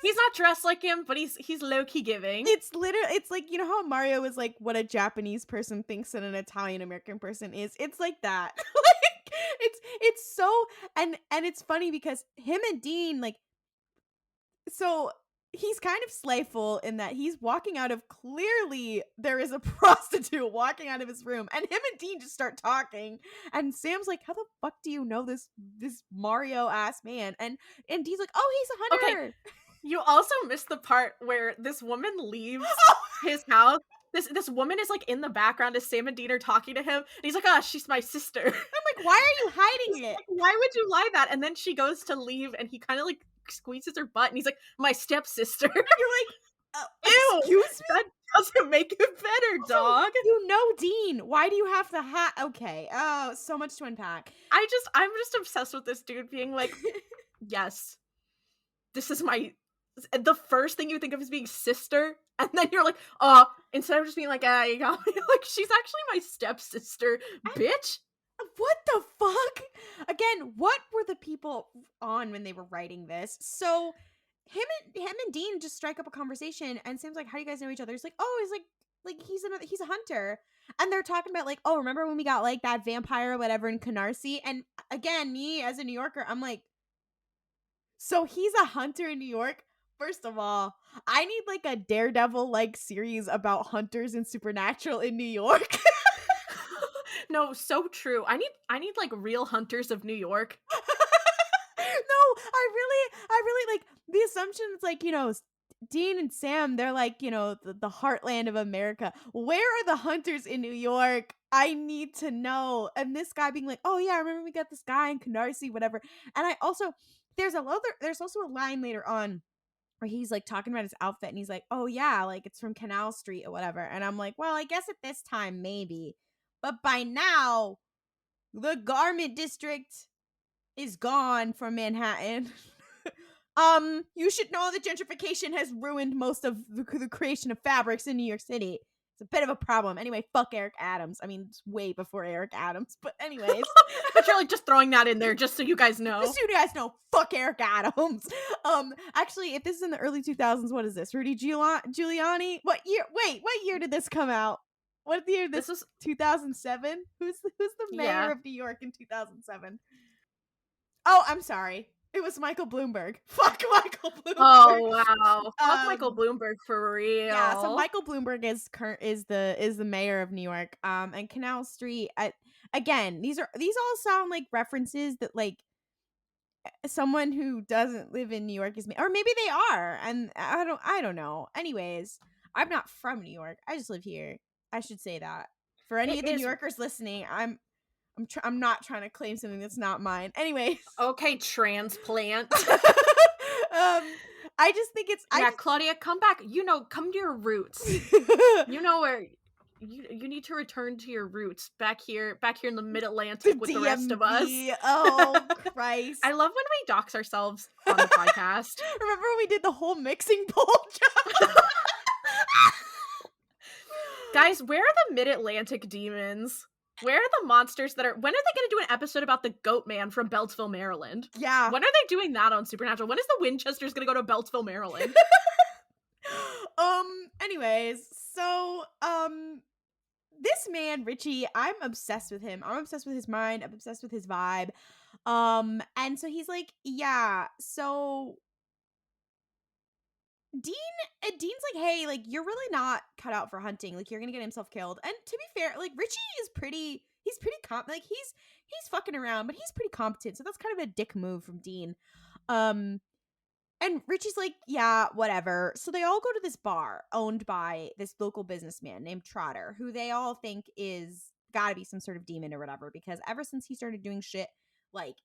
He's not dressed like him, but he's low-key giving. It's literally, it's like, you know how Mario is like what a Japanese person thinks that an Italian American person is. It's like that. Like it's so, and it's funny because him and Dean, like, so he's kind of slayful in that he's walking out of, clearly there is a prostitute walking out of his room, and him and Dean just start talking, and Sam's like, how the fuck do you know this Mario ass man? And Dean's like, oh, he's a hunter. Okay. You also missed the part where this woman leaves his house. This woman is like in the background as Sam and Dean are talking to him, and he's like, "Ah, she's my sister." I'm like, why are you hiding it? Like, why would you lie that? And then she goes to leave, and he kind of like squeezes her butt, and he's like, "My stepsister." You're like, ew, excuse me? that doesn't make it better, dog. You know Dean. Why do you have the hat? Okay. Oh, so much to unpack. I'm just obsessed with this dude being like, yes, this is my. The first thing you think of is being sister, and then you're like, instead of just being like, you got me, like, she's actually my stepsister, bitch. What the fuck? Again, what were the people on when they were writing this? So him and Dean just strike up a conversation, and Sam's like, how do you guys know each other? He's like, oh, he's a hunter. And they're talking about like, oh, remember when we got like that vampire or whatever in Canarsie? And again, me as a New Yorker, I'm like, so he's a hunter in New York? First of all, I need like a Daredevil like series about hunters in Supernatural in New York. No, so true. I need like real hunters of New York. No, I really like the assumption. It's like, you know, Dean and Sam, they're like, you know, the heartland of America. Where are the hunters in New York? I need to know. And this guy being like, oh yeah, I remember we got this guy in Canarsie, whatever. And I also, there's also a line later on where he's like talking about his outfit, and he's like, oh yeah, like it's from Canal Street or whatever. And I'm like, well, I guess at this time maybe, but by now the garment district is gone from Manhattan. You should know that gentrification has ruined most of the creation of fabrics in New York City. It's a bit of a problem. Anyway, fuck Eric Adams. I mean, it's way before Eric Adams, but anyways. But you're like just throwing that in there just so you guys know. Just so you guys know, fuck Eric Adams. Actually, if this is in the early 2000s, what is this? Rudy Giuliani? What year? Wait, what year did this come out? What year? This was 2007. Who's the mayor of New York in 2007? Oh, I'm sorry. It was Michael Bloomberg. Fuck Michael Bloomberg. Oh wow. Fuck Michael Bloomberg for real. Yeah, so Michael Bloomberg is the mayor of New York. And Canal Street. Again, these all sound like references that like someone who doesn't live in New York is, or maybe they are, and I don't know. Anyways, I'm not from New York. I just live here. I should say that. For any of the New Yorkers listening, I'm not trying to claim something that's not mine. Anyways. Okay, transplant. I just think it's Klaudia, come back. Come to your roots. Where you need to return to your roots back here in the mid-Atlantic with the rest of us. Oh, Christ. I love when we dox ourselves on the podcast. Remember when we did the whole mixing bowl joke? Guys, where are the mid-Atlantic demons? Where are the monsters when are they going to do an episode about the Goat Man from Beltsville, Maryland? Yeah. When are they doing that on Supernatural? When is the Winchesters going to go to Beltsville, Maryland? Anyways, so, this man, Richie, I'm obsessed with him. I'm obsessed with his mind. I'm obsessed with his vibe. And so he's like, yeah, so Dean's like, hey, like, you're really not cut out for hunting. Like, you're gonna get himself killed. And to be fair, like, Richie is he's pretty like, he's fucking around, but he's pretty competent. So that's kind of a dick move from Dean. And Richie's like, yeah, whatever. So they all go to this bar owned by this local businessman named Trotter, who they all think is gotta be some sort of demon or whatever, because ever since he started doing shit, like,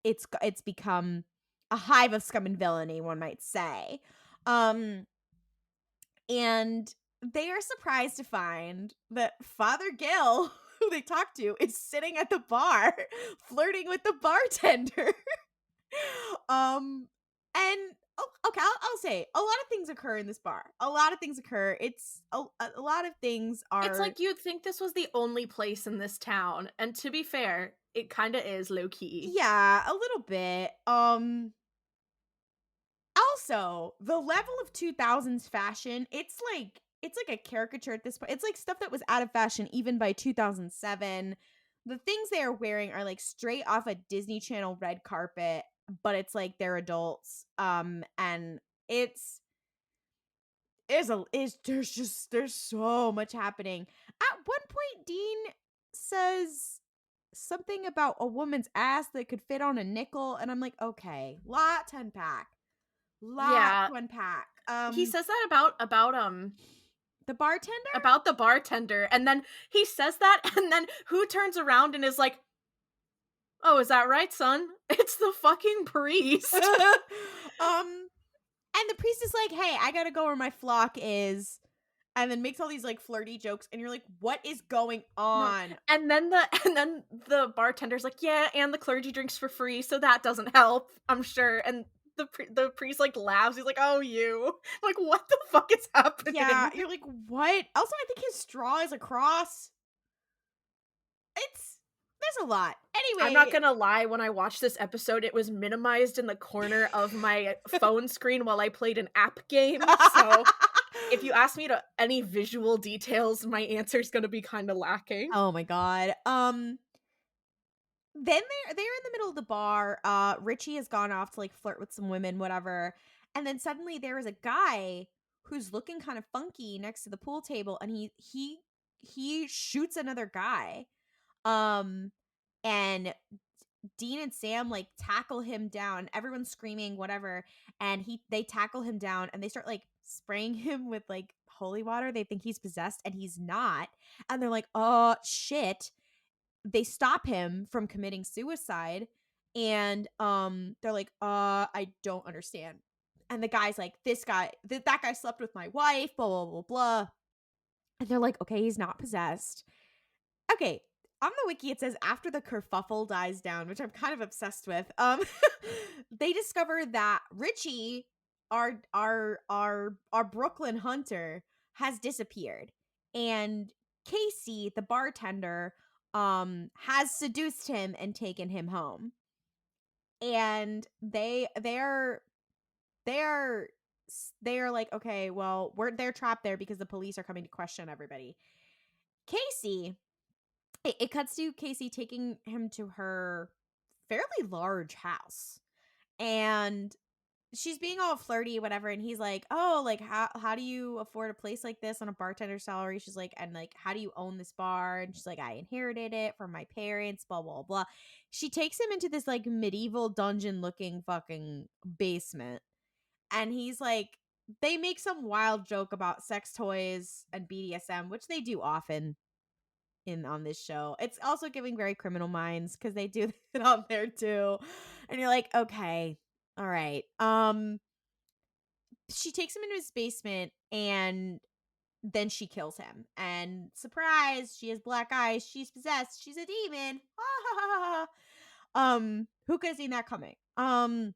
it's become a hive of scum and villainy, one might say. And they are surprised to find that Father Gil, who they talk to, is sitting at the bar flirting with the bartender. And okay, I'll say a lot of things occur in this bar. A lot of things occur. It's a lot of things are. It's like you'd think this was the only place in this town, and to be fair, it kind of is low key. Yeah, a little bit. Also, the level of 2000s fashion, it's like a caricature at this point. It's like stuff that was out of fashion even by 2007. The things they are wearing are like straight off a Disney Channel red carpet, but it's like they're adults. And there's so much happening. At one point, Dean says something about a woman's ass that could fit on a nickel, and I'm like, okay, lot to unpack. To unpack. He says that about the bartender? About the bartender, and then he says that, and then who turns around and is like, oh, is that right, son? It's the fucking priest. And the priest is like, hey, I gotta go where my flock is, and then makes all these like flirty jokes, and you're like, what is going on? No. And then the bartender's like, yeah, and the clergy drinks for free, so that doesn't help, I'm sure. And the priest like laughs. He's like, oh, you. Like, what the fuck is happening? Yeah, you're like, what? Also, I think his straw is a cross. There's a lot. Anyway, I'm not gonna lie, when I watched this episode, it was minimized in the corner of my phone screen while I played an app game. So if you ask me to any visual details, my answer's gonna be kind of lacking. Oh my god. Then they're in the middle of the bar. Richie has gone off to like flirt with some women, whatever. And then suddenly there is a guy who's looking kind of funky next to the pool table, and he shoots another guy. And Dean and Sam like tackle him down. Everyone's screaming, whatever, and they tackle him down, and they start like spraying him with like holy water. They think he's possessed, and he's not. And they're like, oh shit. They stop him from committing suicide, and they're like, I don't understand. And the guy's like, that guy slept with my wife, blah blah blah blah. And they're like, okay, he's not possessed. Okay, on the wiki it says after the kerfuffle dies down, which I'm kind of obsessed with. They discover that Richie, our Brooklyn hunter, has disappeared, and Casey, the bartender, has seduced him and taken him home. And they're like, okay, well, they're trapped there because the police are coming to question everybody. Casey, it cuts to Casey taking him to her fairly large house, and she's being all flirty, whatever, and he's like, oh, like, how do you afford a place like this on a bartender's salary? She's like, and like, how do you own this bar? And she's like, I inherited it from my parents, blah blah blah. She takes him into this like medieval dungeon looking fucking basement, and he's like, they make some wild joke about sex toys and BDSM, which they do often on this show. It's also giving very Criminal Minds, because they do it on there too. And you're like, okay, all right. she takes him into his basement and then she kills him. And surprise, she has black eyes. She's possessed. She's a demon. Who could have seen that coming? Meanwhile,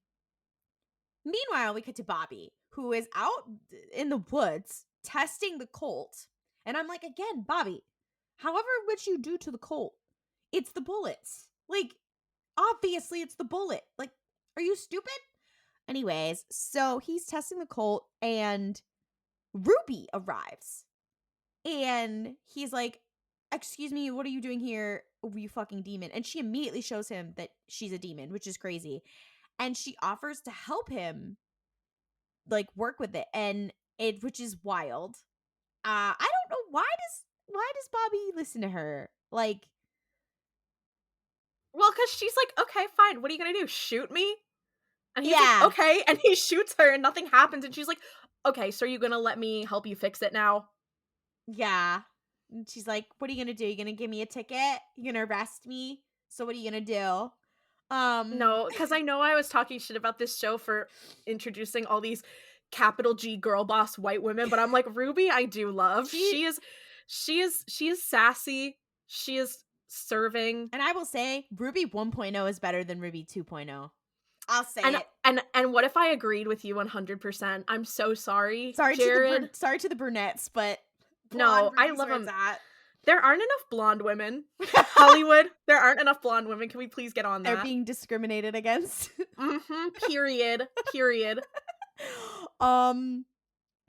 we cut to Bobby, who is out in the woods testing the Colt. And I'm like, again, Bobby, however much you do to the Colt, it's the bullets. Like, obviously, it's the bullet. Like, are you stupid? Anyways, so he's testing the Colt, and Ruby arrives. And he's like, excuse me, what are you doing here, you fucking demon? And she immediately shows him that she's a demon, which is crazy. And she offers to help him, like, work with it, and which is wild. I don't know, why does Bobby listen to her? Like, Well, because she's like, okay, fine, what are you gonna do? Shoot me? And he's yeah, like, okay, and he shoots her and nothing happens, and she's like, okay, so are you gonna let me help you fix it now? yeah. And she's like, what are you gonna do? You gonna give me a ticket? You gonna arrest me? So what are you gonna do? No, because I know I was talking shit about this show for introducing all these capital G girl boss white women, but I'm like, Ruby, I do love. She is sassy. She is serving. And I will say, Ruby 1.0 is better than Ruby 2.0. I'll say And it. and what if I agreed with you 100%? I'm so sorry, Sorry Jared. to the brunettes, but No, I Ruby's love where them. it's at. There aren't enough blonde women. Hollywood, there aren't enough blonde women. Can we please get on that? They're being discriminated against. Period. Period.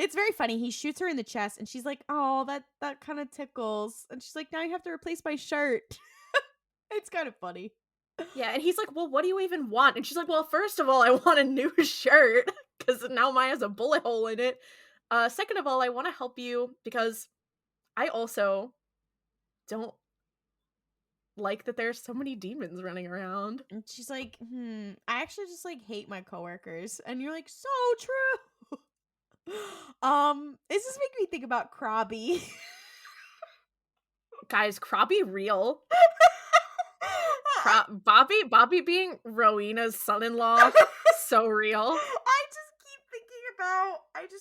It's very funny. He shoots her in the chest, and she's like, "Oh, that kind of tickles." And she's like, "Now you have to replace my shirt." It's kind of funny. Yeah, and he's like, well, what do you even want? And she's like, well, first of all, I want a new shirt, because now mine has a bullet hole in it. Second of all, I want to help you, because I also don't like that there's so many demons running around. And she's like, I actually just, like, hate my coworkers. And you're like, so true. This is making me think about Krabby. Guys, Krabby real. Bobby being Rowena's son-in-law, so real. I kept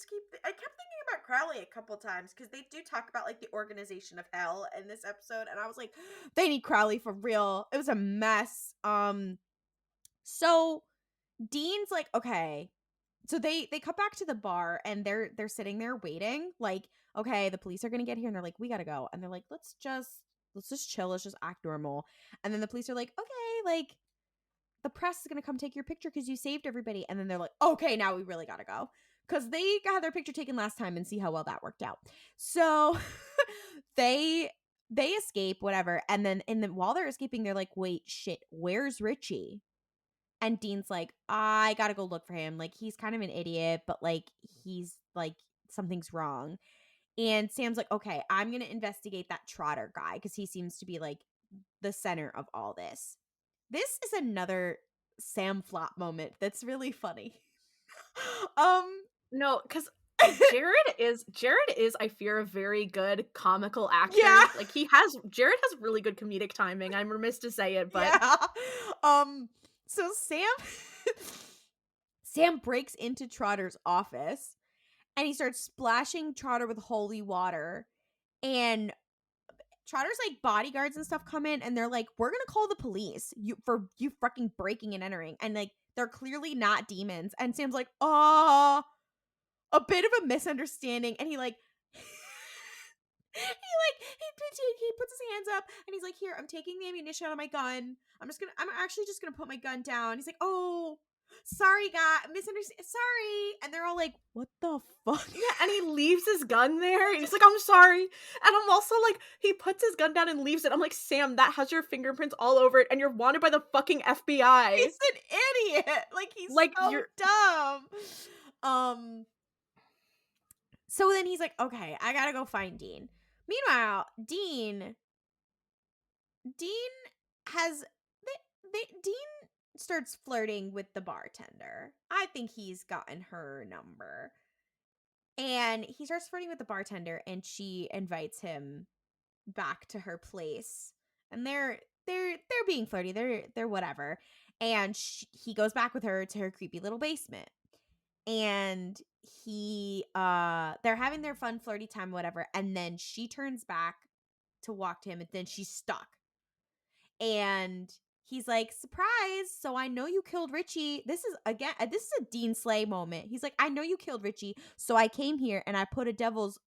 thinking about Crowley a couple times, because they do talk about, like, the organization of hell in this episode, and I was like, they need Crowley for real. It was a mess. So Dean's like, okay. So they cut back to the bar, and they're sitting there waiting, like, okay, the police are gonna get here, and they're like, we gotta go. And they're like, let's just chill, let's just act normal. And then the police are like, okay, like, the press is gonna come take your picture because you saved everybody. And then they're like, okay, now we really gotta go, because they got their picture taken last time, and see how well that worked out. So they escape, whatever. And then while they're escaping, they're like, wait, shit, where's Richie? And Dean's like, I gotta go look for him. Like, he's kind of an idiot, but, like, he's like, something's wrong. And Sam's like, okay, I'm gonna investigate that Trotter guy, because he seems to be, like, the center of all this. This is another Sam flop moment that's really funny. No, because Jared is, I fear, a very good comical actor. Yeah. Like, Jared has really good comedic timing. I'm remiss to say it, but yeah. So Sam breaks into Trotter's office, and he starts splashing Trotter with holy water. And Trotter's, like, bodyguards and stuff come in, and they're like, we're gonna call the police for you fucking breaking and entering. And, like, they're clearly not demons. And Sam's like, a bit of a misunderstanding. And he, like, he puts his hands up, and he's like, here, I'm taking the ammunition out of my gun. I'm actually just gonna put my gun down. He's like, oh, sorry, guy, sorry. And they're all like, what the fuck? yeah, and he leaves his gun there, and he's like, I'm sorry. And I'm also like, he puts his gun down and leaves it. I'm like, Sam, that has your fingerprints all over it, and you're wanted by the fucking FBI. He's an idiot. Like, he's like, so you're dumb. So then he's like, okay, I gotta go find Dean. Meanwhile, Dean starts flirting with the bartender. I think he's gotten her number. And he starts flirting with the bartender, and she invites him back to her place. And they're being flirty. They're whatever. And he goes back with her to her creepy little basement. and they're having their fun flirty time, whatever, and then she turns back to walk to him, and then she's stuck. And he's like, "Surprise! So I know you killed Richie." This is a Dean Slay moment. He's like, "I know you killed Richie, so I came here and I put a devil's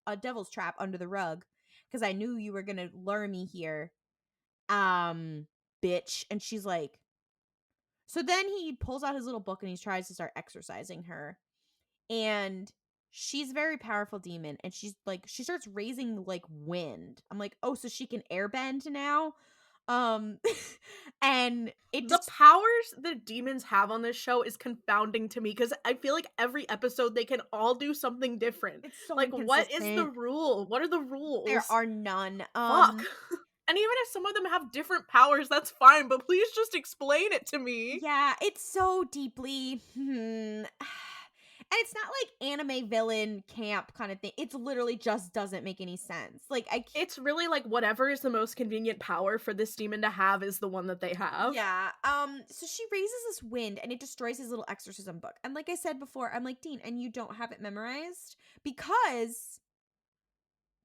trap under the rug because I knew you were gonna lure me here, bitch." And she's like, so then he pulls out his little book and he tries to start exercising her, and she's a very powerful demon, and she's like, she starts raising like wind. I'm like, oh, so she can airbend now. um and it The just powers that demons have on this show is confounding to me because I feel like every episode they can all do something different. it's so Like, what is the inconsistent. rule? What are the There rules? are none. Fuck. And even if some of them have different powers, that's fine, but please just explain it to me. Yeah, it's so deeply and it's not like anime villain camp kind of thing. It's literally just doesn't make any sense. Like It's really like whatever is the most convenient power for this demon to have is the one that they have. yeah. So she raises this wind and it destroys his little exorcism book. And like I said before, I'm like, "Dean, and you don't have it memorized?" Because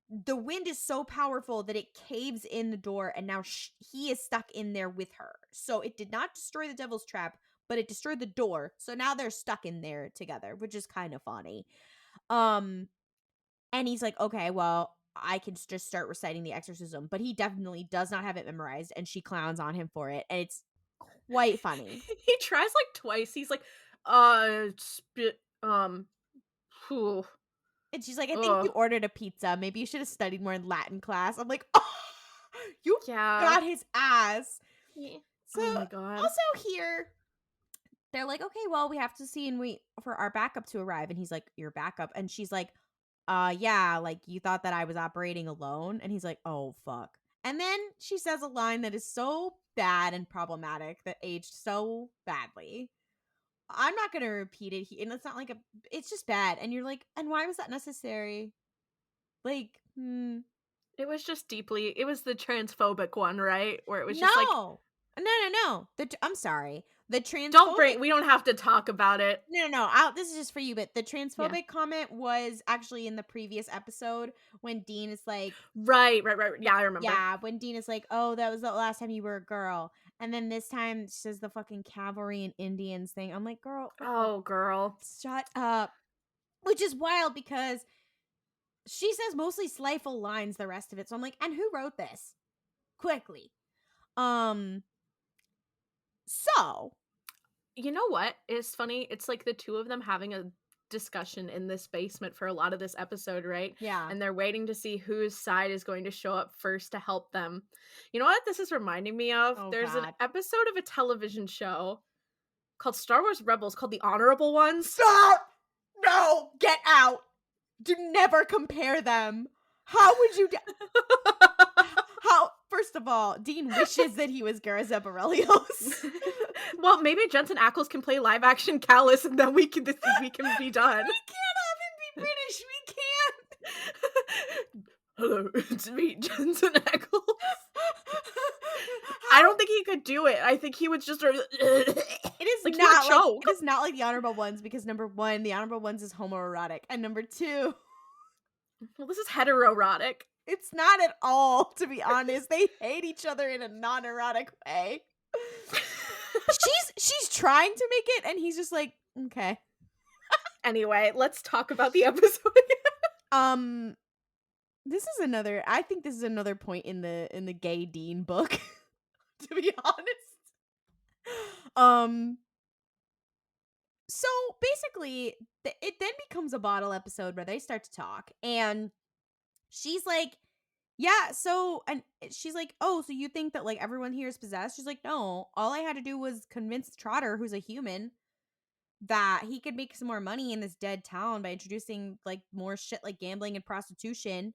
the wind is so powerful that it caves in the door, and now he is stuck in there with her. So it did not destroy the devil's trap, but it destroyed the door. So now they're stuck in there together, which is kind of funny. Um and he's like, "Okay, well, I can just start reciting the exorcism," but he definitely does not have it memorized, and she clowns on him for it, and it's quite funny. He tries like twice. He's like, spit, phew, And she's like, "I think you ugh. ordered a pizza. Maybe you should have studied more in Latin class." I'm like, "Oh, you Yeah. got his ass." Yeah. So Oh my god. also here, they're like, "Okay, well, we have to see and wait for our backup to arrive." And he's like, "Your backup?" And she's like, yeah, like you thought that I was operating alone." And he's like, "Oh, fuck." And then she says a line that is so bad and problematic that aged so badly. I'm not going to repeat it. And it's not like it's just bad. And you're like, "And why was that necessary?" Like, It was just deeply, it was the transphobic one, right? Where it was just like, no. No. I'm sorry. The don't transphobic bring, we don't have to talk about it. No. This is just for you, but the Yeah. transphobic comment was actually in the previous episode when Dean is like, Right. Yeah, I remember. yeah, when Dean is like, "Oh, that was the last time you were a girl." And then this time she says the fucking cavalry and Indians thing. I'm like, "Girl, Oh, girl. shut up." Which is wild because she says mostly slayful lines the rest of it. So I'm like, "And who wrote this?" Quickly. Um so, You know what is funny? It's like the two of them having a discussion in this basement for a lot of this episode, right? yeah. And they're waiting to see whose side is going to show up first to help them. You know what this is reminding me of? Oh There's an god. episode of a television show called Star Wars Rebels called The Honorable Ones. Stop! No, get out. Do never compare them. How would you how First of all, Dean wishes that he was Garza Borellios. Well, maybe Jensen Ackles can play live action Callus and then we can be done. We can't have him be British. We can't. Hello, it's me, Jensen Ackles. I don't think he could do it. I think he would just It is like, he would not like choke. it is not like the Honorable Ones, because number one, the Honorable Ones is homoerotic, and number two, Well, this is heteroerotic. it's not at all. To be honest, they hate each other in a non-erotic way. She's trying to make it, and he's just like, okay. Anyway, let's talk about the episode again. I think this is another point in the gay Dean book, to be honest. So basically, it then becomes a bottle episode where they start to talk, and she's like, "Yeah, so," and she's like, "Oh, so you think that like everyone here is possessed?" She's like, "No, all I had to do was convince Trotter, who's a human, that he could make some more money in this dead town by introducing like more shit like gambling and prostitution.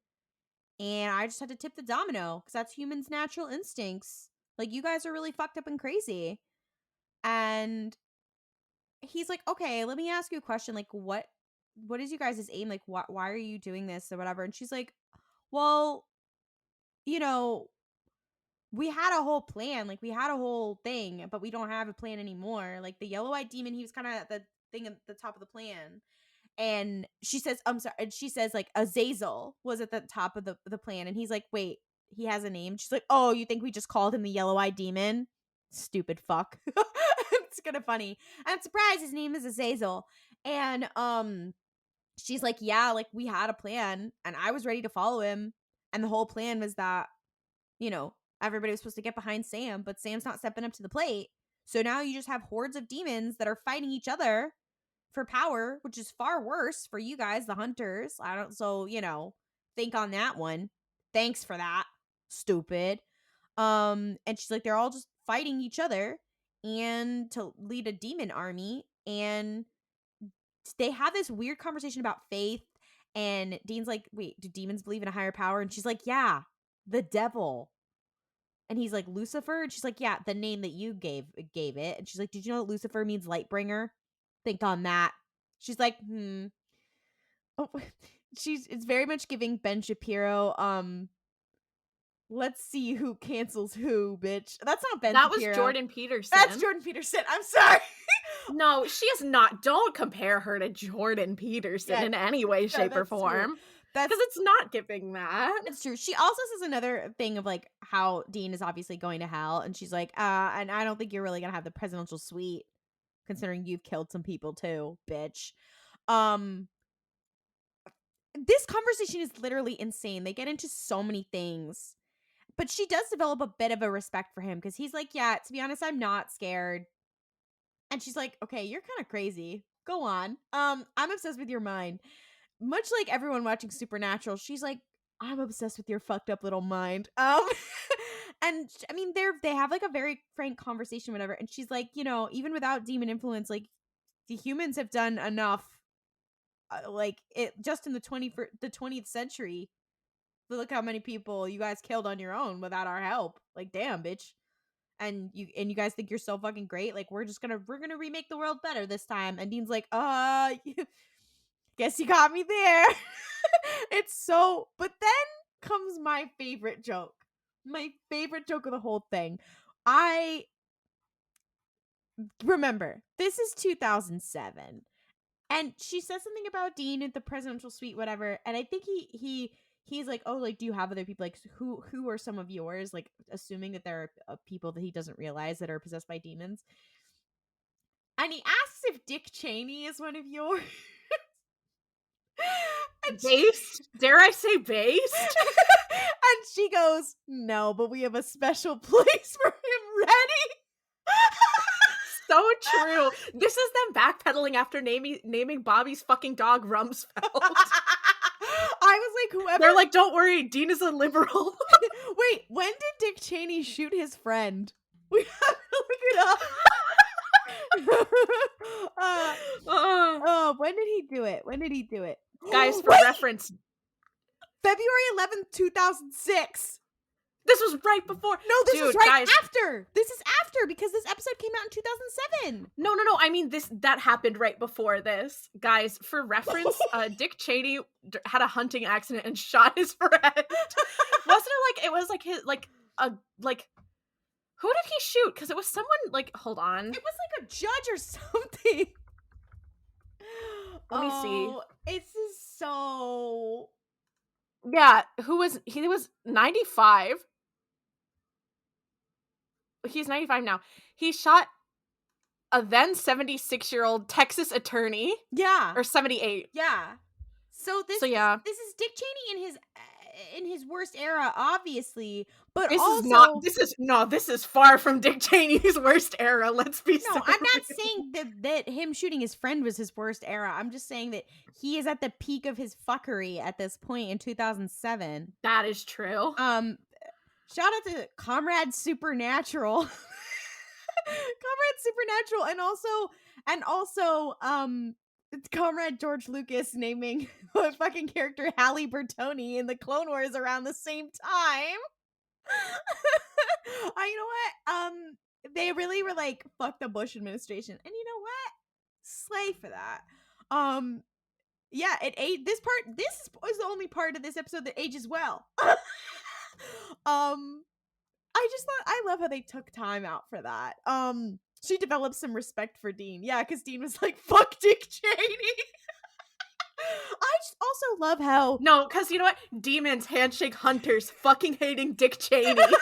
And I just had to tip the domino because that's humans' natural instincts. Like, you guys are really fucked up and crazy." And he's like, "Okay, let me ask you a question. Like, what is you guys' aim? Like, why are you doing this or whatever?" And she's like, "Well, you know, we had a whole plan. Like, we had a whole thing, but we don't have a plan anymore. Like, the yellow-eyed demon, he was kind of thing at the top of the plan. And she says, I'm sorry. And she says, like, Azazel was at the top of the plan. And he's like, wait, he has a name? She's like, oh, you think we just called him the Yellow-Eyed Demon? Stupid fuck. It's kind of funny. And surprise, his name is Azazel. And she's like, yeah, like, we had a plan. And I was ready to follow him. And the whole plan was that, you know, everybody was supposed to get behind Sam. But Sam's not stepping up to the plate. So now you just have hordes of demons that are fighting each other for power, which is far worse for you guys, the hunters. So, you know, think on that one. Thanks for that. Stupid. And she's like, they're all just fighting each other and to lead a demon army. And they have this weird conversation about faith. And Dean's like, wait, do demons believe in a higher power? And she's like, yeah, the devil. And he's like, Lucifer? And she's like, yeah, the name that you gave it. And she's like, did you know that Lucifer means light bringer? Think on that. She's like, Oh, it's very much giving Ben Shapiro, let's see who cancels who, bitch. That's not Ben Shapiro. That was Jordan Peterson. That's Jordan Peterson. I'm sorry. No, she is not. Don't compare her to Jordan Peterson in any way, shape, or form. Because it's not giving that. It's true. She also says another thing of like how Dean is obviously going to hell. And she's like, and I don't think you're really going to have the presidential suite considering you've killed some people too, bitch. This conversation is literally insane. They get into so many things. But she does develop a bit of a respect for him because he's like, yeah, to be honest, I'm not scared. And she's like, okay, you're kind of crazy. Go on. I'm obsessed with your mind. Much like everyone watching Supernatural, she's like, I'm obsessed with your fucked up little mind. And I mean, they have like a very frank conversation, whatever. And she's like, you know, even without demon influence, like the humans have done enough. Like it just in the 20th century. Look how many people you guys killed on your own without our help. Like, damn, bitch. And you guys think you're so fucking great. Like, we're gonna remake the world better this time. And Dean's like, guess you got me there. It's so. But then comes my favorite joke. My favorite joke of the whole thing. I remember this is 2007, and she says something about Dean at the presidential suite, whatever. And I think he's like, oh, like, do you have other people? Like, who are some of yours? Like, assuming that there are people that he doesn't realize that are possessed by demons. And he asks if Dick Cheney is one of yours. Based? Dare I say based? And she goes, no, but we have a special place for him ready. So true. This is them backpedaling after naming Bobby's fucking dog Rumsfeld. I was like, whoever. They're like, don't worry, Dean is a liberal. Wait, when did Dick Cheney shoot his friend? We have to look it up. When did he do it? Guys, for reference, February 11th, 2006. This was right before. No, this was right after. This is after because this episode came out in 2007. No. I mean, that happened right before this. Guys, for reference, Dick Cheney had a hunting accident and shot his friend. Wasn't it like, it was like his, who did he shoot? Because it was someone, like, hold on. It was like a judge or something. Let me see. This is so... Yeah, he was 95. He's 95 now. He shot a then 76-year-old Texas attorney. Yeah. Or 78. Yeah. So this is Dick Cheney in his worst era, obviously, but this is far from Dick Cheney's worst era. Let's be No, I'm not saying that him shooting his friend was his worst era. I'm just saying that he is at the peak of his fuckery at this point in 2007. That is true. Shout out to Comrade Supernatural. and also Comrade George Lucas naming a fucking character Halle Bertoni in the Clone Wars around the same time. You know what? They really were like, fuck the Bush administration. And you know what? Slay for that. Yeah, this is the only part of this episode that ages well. I just thought, I love how they took time out for that. She develops some respect for Dean. Yeah, because Dean was like, fuck Dick Cheney. I just also love how... No, because you know what? Demons, handshake, hunters, fucking hating Dick Cheney. And he was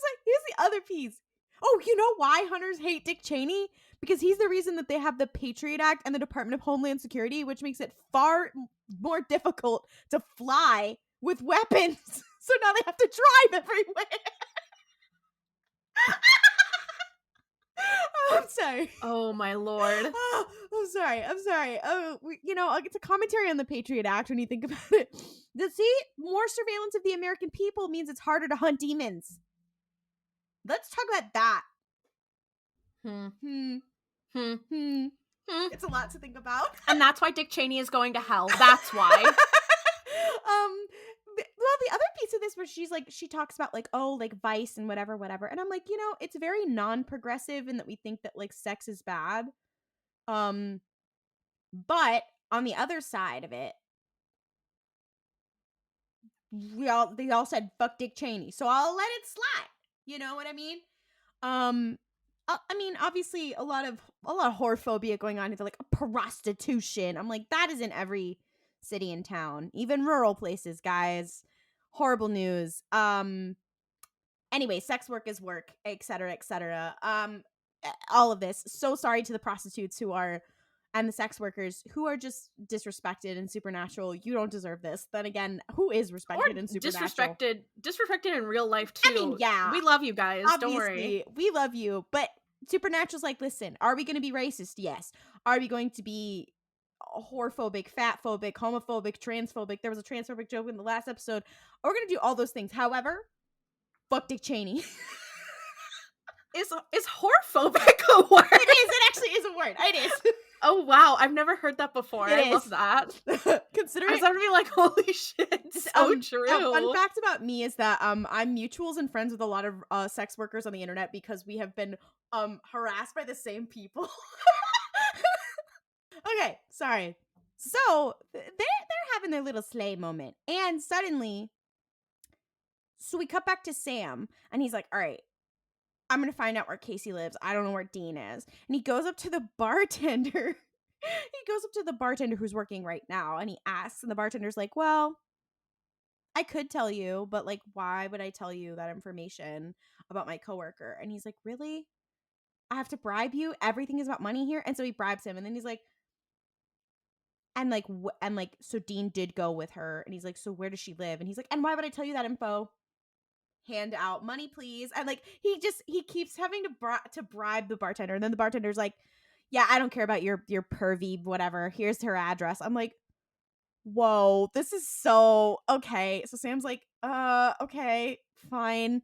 like, here's the other piece. Oh, you know why hunters hate Dick Cheney? Because he's the reason that they have the Patriot Act and the Department of Homeland Security, which makes it far more difficult to fly with weapons. So now they have to drive everywhere. I'm sorry. Oh my lord. Oh, I'm sorry. Oh, it's a commentary on the Patriot Act when you think about it. More surveillance of the American people means it's harder to hunt demons. Let's talk about that. It's a lot to think about. And that's why Dick Cheney is going to hell. That's why. Well, the other piece of this where she talks about like, oh, like vice and whatever. And I'm like, it's very non-progressive in that we think that like sex is bad. But on the other side of it, they all said fuck Dick Cheney, so I'll let it slide. You know what I mean? I mean, obviously a lot of whorephobia going on. It's like prostitution. I'm like, that is in every city and town, even rural places, guys. Horrible news. Anyway, sex work is work, etc., etc. All of this. So sorry to the prostitutes and the sex workers who are just disrespected in Supernatural. You don't deserve this. Then again, who is respected in Supernatural? Disrespected in real life too. I mean, yeah. We love you guys. Obviously, don't worry. We love you. But Supernatural's like, listen, are we going to be racist? Yes. Are we going to be whorephobic, fatphobic, homophobic, transphobic? There was a transphobic joke in the last episode. We're going to do all those things. However, fuck Dick Cheney. Is whorephobic a word? It is. It actually is a word. It is. Oh wow, I've never heard that before. I love that. Considering I was gonna be like, holy shit, so true. Fun fact about me is that I'm mutuals and friends with a lot of sex workers on the internet because we have been harassed by the same people. Okay, sorry. So they're having their little slay moment, and suddenly, so we cut back to Sam, and he's like, "All right, I'm going to find out where Casey lives. I don't know where Dean is." And he goes up to the bartender. Who's working right now. And he asks, and the bartender's like, well, I could tell you, but like, why would I tell you that information about my coworker? And he's like, really? I have to bribe you? Everything is about money here? And so he bribes him. And then he's like, so Dean did go with her. And he's like, so where does she live? And he's like, and why would I tell you that info? Hand out money, please. And like he keeps having to bribe the bartender, and then the bartender's like, yeah, I don't care about your pervy whatever, here's her address. I'm like, whoa, this is so okay. So Sam's like, okay, fine.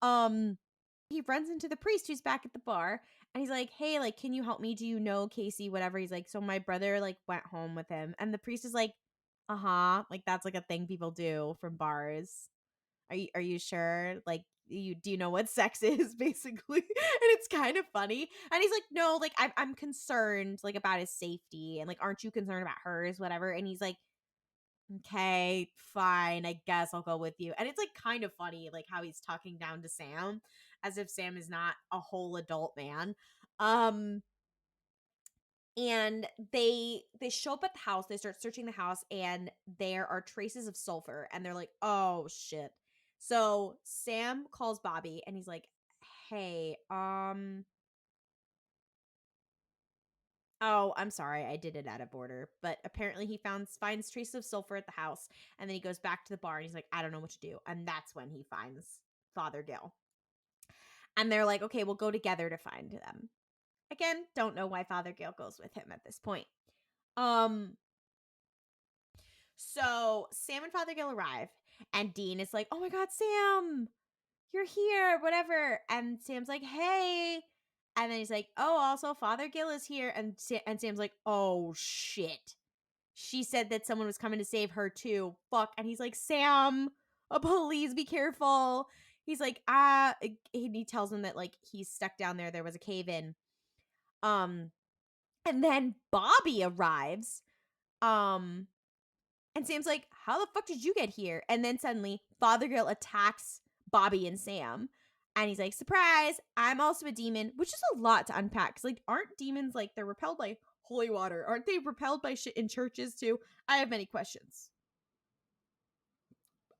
He runs into the priest who's back at the bar, and he's like, hey, like, can you help me? Do you know Casey? Whatever. He's like, so my brother like went home with him. And the priest is like, like that's like a thing people do from bars. Are you sure? Like, do you know what sex is, basically? And it's kind of funny. And he's like, no, like I'm concerned like about his safety, and like, aren't you concerned about hers? Whatever. And he's like, okay, fine, I guess I'll go with you. And it's like kind of funny, like how he's talking down to Sam as if Sam is not a whole adult man. And they show up at the house, they start searching the house, and there are traces of sulfur, and they're like, oh shit. So Sam calls Bobby, and he's like, hey, oh, I'm sorry, I did it out of order. But apparently he finds traces of sulfur at the house, and then he goes back to the bar, and he's like, I don't know what to do. And that's when he finds Father Gil. And they're like, okay, we'll go together to find them. Again, don't know why Father Gil goes with him at this point. So Sam and Father Gil arrive, and Dean is like, oh my god, Sam, you're here, whatever. And Sam's like, hey. And then he's like, oh, also Father Gil is here. And Sam's like, oh shit, she said that someone was coming to save her too. Fuck. And he's like, Sam, please be careful. He's like, he tells him that like he's stuck down there. There was a cave in. And then Bobby arrives. And Sam's like, how the fuck did you get here? And then suddenly Father Gil attacks Bobby and Sam. And he's like, surprise, I'm also a demon, which is a lot to unpack. Because, like, aren't demons, like, they're repelled by holy water? Aren't they repelled by shit in churches, too? I have many questions.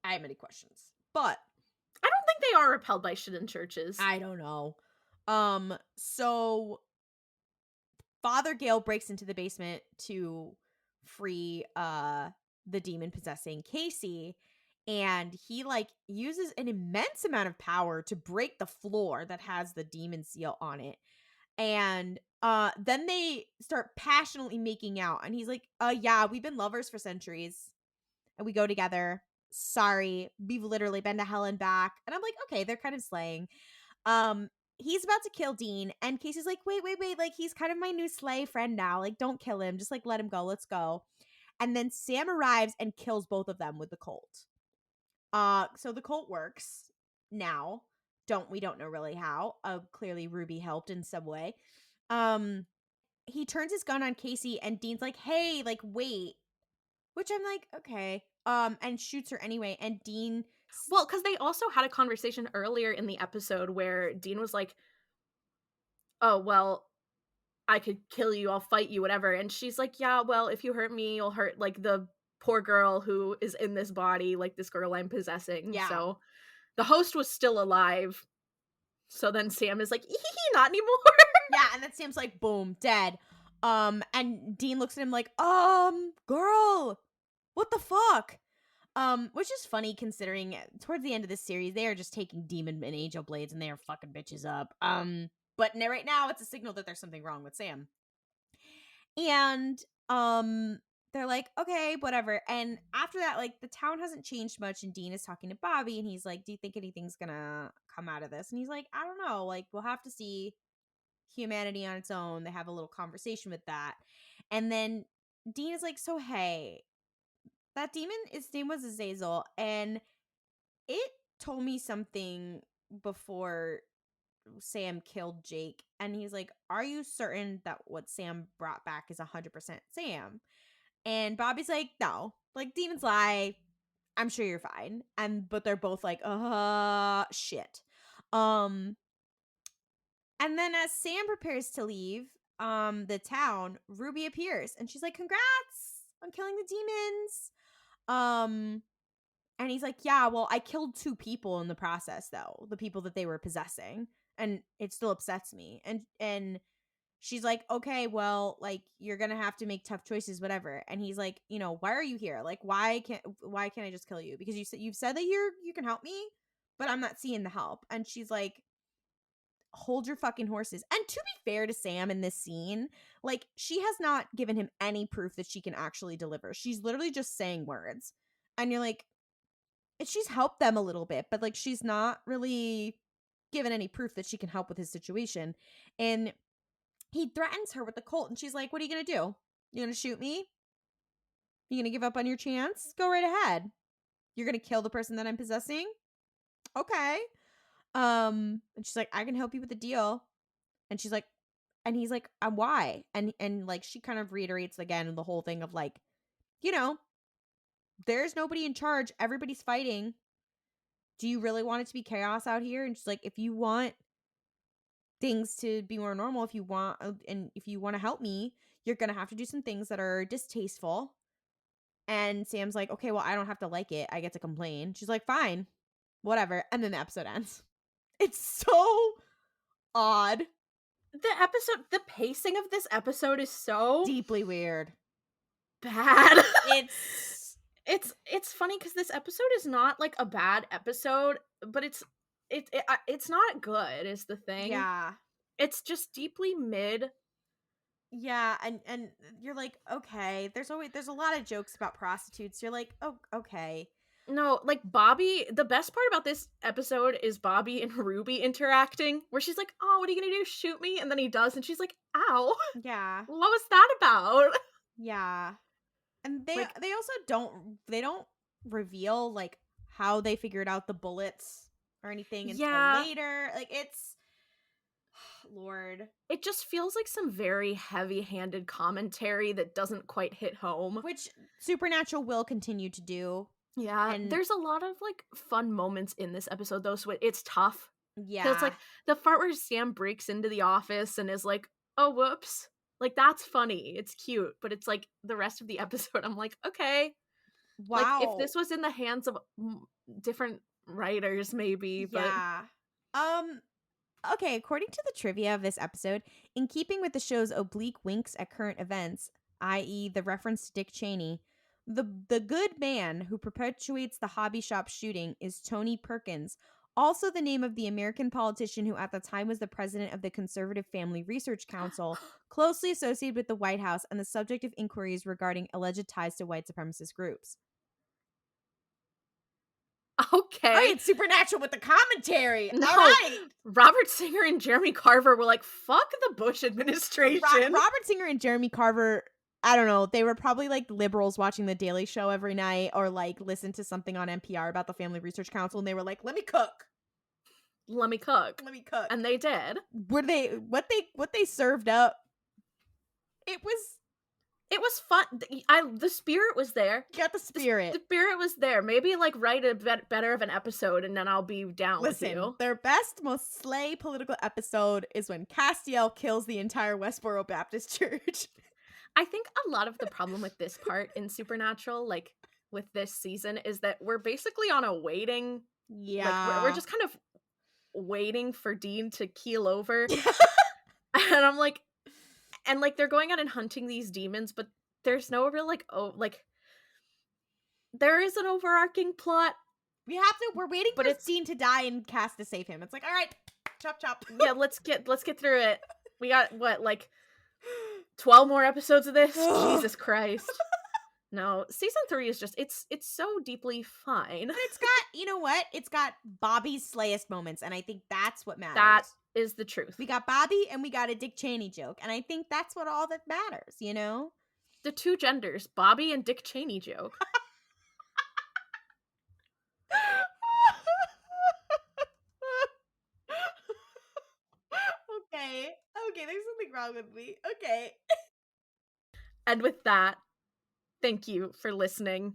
But I don't think they are repelled by shit in churches. I don't know. So Father Gale breaks into the basement to free the demon possessing Casey, and he like uses an immense amount of power to break the floor that has the demon seal on it. And then they start passionately making out, and he's like, yeah, we've been lovers for centuries and we go together. Sorry, we've literally been to hell and back. And I'm like, okay, they're kind of slaying. He's about to kill Dean, and Casey's like, wait, like, he's kind of my new slay friend now. Like, don't kill him. Just, like, let him go. Let's go. And then Sam arrives and kills both of them with the Colt. So the Colt works now. We don't know really how. Clearly Ruby helped in some way. He turns his gun on Casey, and Dean's like, hey, like, wait. Which I'm like, okay. And shoots her anyway, and Dean... Well, because they also had a conversation earlier in the episode where Dean was like, oh, well, I could kill you, I'll fight you, whatever. And she's like, yeah, well, if you hurt me, you'll hurt, like, the poor girl who is in this body, like, this girl I'm possessing. Yeah. So the host was still alive. So then Sam is like, not anymore. Yeah, and then Sam's like, boom, dead. And Dean looks at him like, girl, what the fuck? Which is funny considering towards the end of this series, they are just taking demon and angel blades and they are fucking bitches up. But right now it's a signal that there's something wrong with Sam. And, they're like, okay, whatever. And after that, like, the town hasn't changed much, and Dean is talking to Bobby, and he's like, do you think anything's gonna come out of this? And he's like, I don't know. Like, we'll have to see. Humanity on its own. They have a little conversation with that. And then Dean is like, so hey, that demon, its name was Azazel, and it told me something before Sam killed Jake. And he's like, are you certain that what Sam brought back is 100% Sam? And Bobby's like, no, like, demons lie, I'm sure you're fine. But they're both like, shit. And then as Sam prepares to leave the town, Ruby appears, and she's like, congrats on killing the demons. And he's like, yeah, well, I killed 2 people in the process, though, the people that they were possessing, and it still upsets me. And she's like, okay, well, like, you're gonna have to make tough choices, whatever. And he's like, you know, why are you here? Like, why can't I just kill you? Because you've said that you can help me, but I'm not seeing the help. And she's like, hold your fucking horses. And to be fair to Sam in this scene, like, she has not given him any proof that she can actually deliver. She's literally just saying words. And you're like, she's helped them a little bit, but, like, she's not really given any proof that she can help with his situation. And he threatens her with the Colt, and she's like, what are you gonna do? You gonna shoot me? You gonna give up on your chance? Go right ahead. You're gonna kill the person that I'm possessing? Okay. And she's like, I can help you with the deal. And she's like, and he's like, why? And like, she kind of reiterates again the whole thing of like, you know, there's nobody in charge. Everybody's fighting. Do you really want it to be chaos out here? And she's like, if you want things to be more normal, if you want to help me, you're going to have to do some things that are distasteful. And Sam's like, okay, well, I don't have to like it. I get to complain. She's like, fine, whatever. And then the episode ends. It's so odd. The pacing of this episode is so deeply weird. Bad. It's funny because this episode is not like a bad episode, but it's not good is the thing. Yeah. It's just deeply mid. Yeah, and you're like, okay, there's a lot of jokes about prostitutes. You're like, oh, okay. No, like Bobby, the best part about this episode is Bobby and Ruby interacting, where she's like, oh, what are you gonna do? Shoot me? And then he does, and she's like, ow. Yeah. What was that about? Yeah. And they also don't reveal like how they figured out the bullets or anything until later. Like, it's Lord. It just feels like some very heavy-handed commentary that doesn't quite hit home. Which Supernatural will continue to do. Yeah, and there's a lot of like fun moments in this episode though, so it's tough Yeah. Because, like, the part where Sam breaks into the office and is like, oh, whoops. Like, that's funny. It's cute. But it's like, the rest of the episode, I'm like, okay. Wow. Like, if this was in the hands of different writers, maybe, but... Yeah. Okay, according to the trivia of this episode, in keeping with the show's oblique winks at current events, i.e. the reference to Dick Cheney, the good man who perpetuates the hobby shop shooting is Tony Perkins, also the name of the American politician who at the time was the president of the Conservative Family Research Council, closely associated with the White House and the subject of inquiries regarding alleged ties to white supremacist groups. Okay. All right, Supernatural with the commentary. No, all right. Robert Singer and Jeremy Carver were like, fuck the Bush administration. Robert Singer and Jeremy Carver, I don't know, they were probably like liberals watching The Daily Show every night or like listen to something on NPR about the Family Research Council and they were like, let me cook. Let me cook. Let me cook. And they did. Were they what they served up? It was fun. The spirit was there. Got the spirit. The spirit was there. Maybe like write a better of an episode and then I'll be down with you. Their best, most slay political episode is when Castiel kills the entire Westboro Baptist Church. I think a lot of the problem with this part in Supernatural, like with this season, is that we're basically on a waiting. Yeah. Like, we're just kind of waiting for Dean to keel over. And I'm like, and like they're going out and hunting these demons, but there's no real there is an overarching plot. We're waiting for Dean to die and Cass to save him. It's like, all right, chop chop. Yeah, let's get through it. We got what, like 12 more episodes of this? Jesus Christ. No, season 3 is just it's so deeply fine. But it's got, you know what? It's got Bobby's slayest moments, and I think that's what matters. That is the truth. We got Bobby and we got a Dick Cheney joke, and I think that's what all that matters, you know? The two genders, Bobby and Dick Cheney joke. Okay, there's something wrong with me. Okay. And with that, thank you for listening.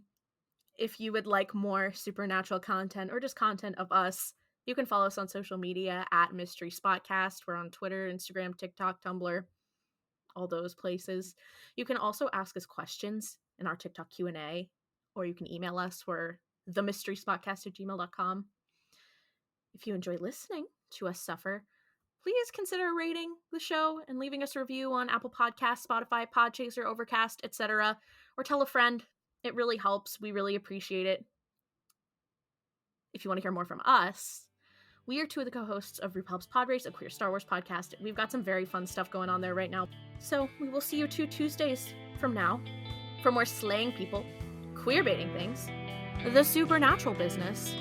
If you would like more Supernatural content or just content of us, you can follow us on social media at Mystery Spotcast. We're on Twitter, Instagram, TikTok, Tumblr, all those places. You can also ask us questions in our TikTok Q&A, or you can email us. We're themysteryspotcast@gmail.com. If you enjoy listening to us suffer, please consider rating the show and leaving us a review on Apple Podcasts, Spotify, Podchaser, Overcast, etc. Or tell a friend. It really helps. We really appreciate it. If you want to hear more from us, we are two of the co-hosts of Repulp's Pod Race, a queer Star Wars podcast. We've got some very fun stuff going on there right now. So we will see you 2 Tuesdays from now for more slaying people, queer baiting things, the supernatural business,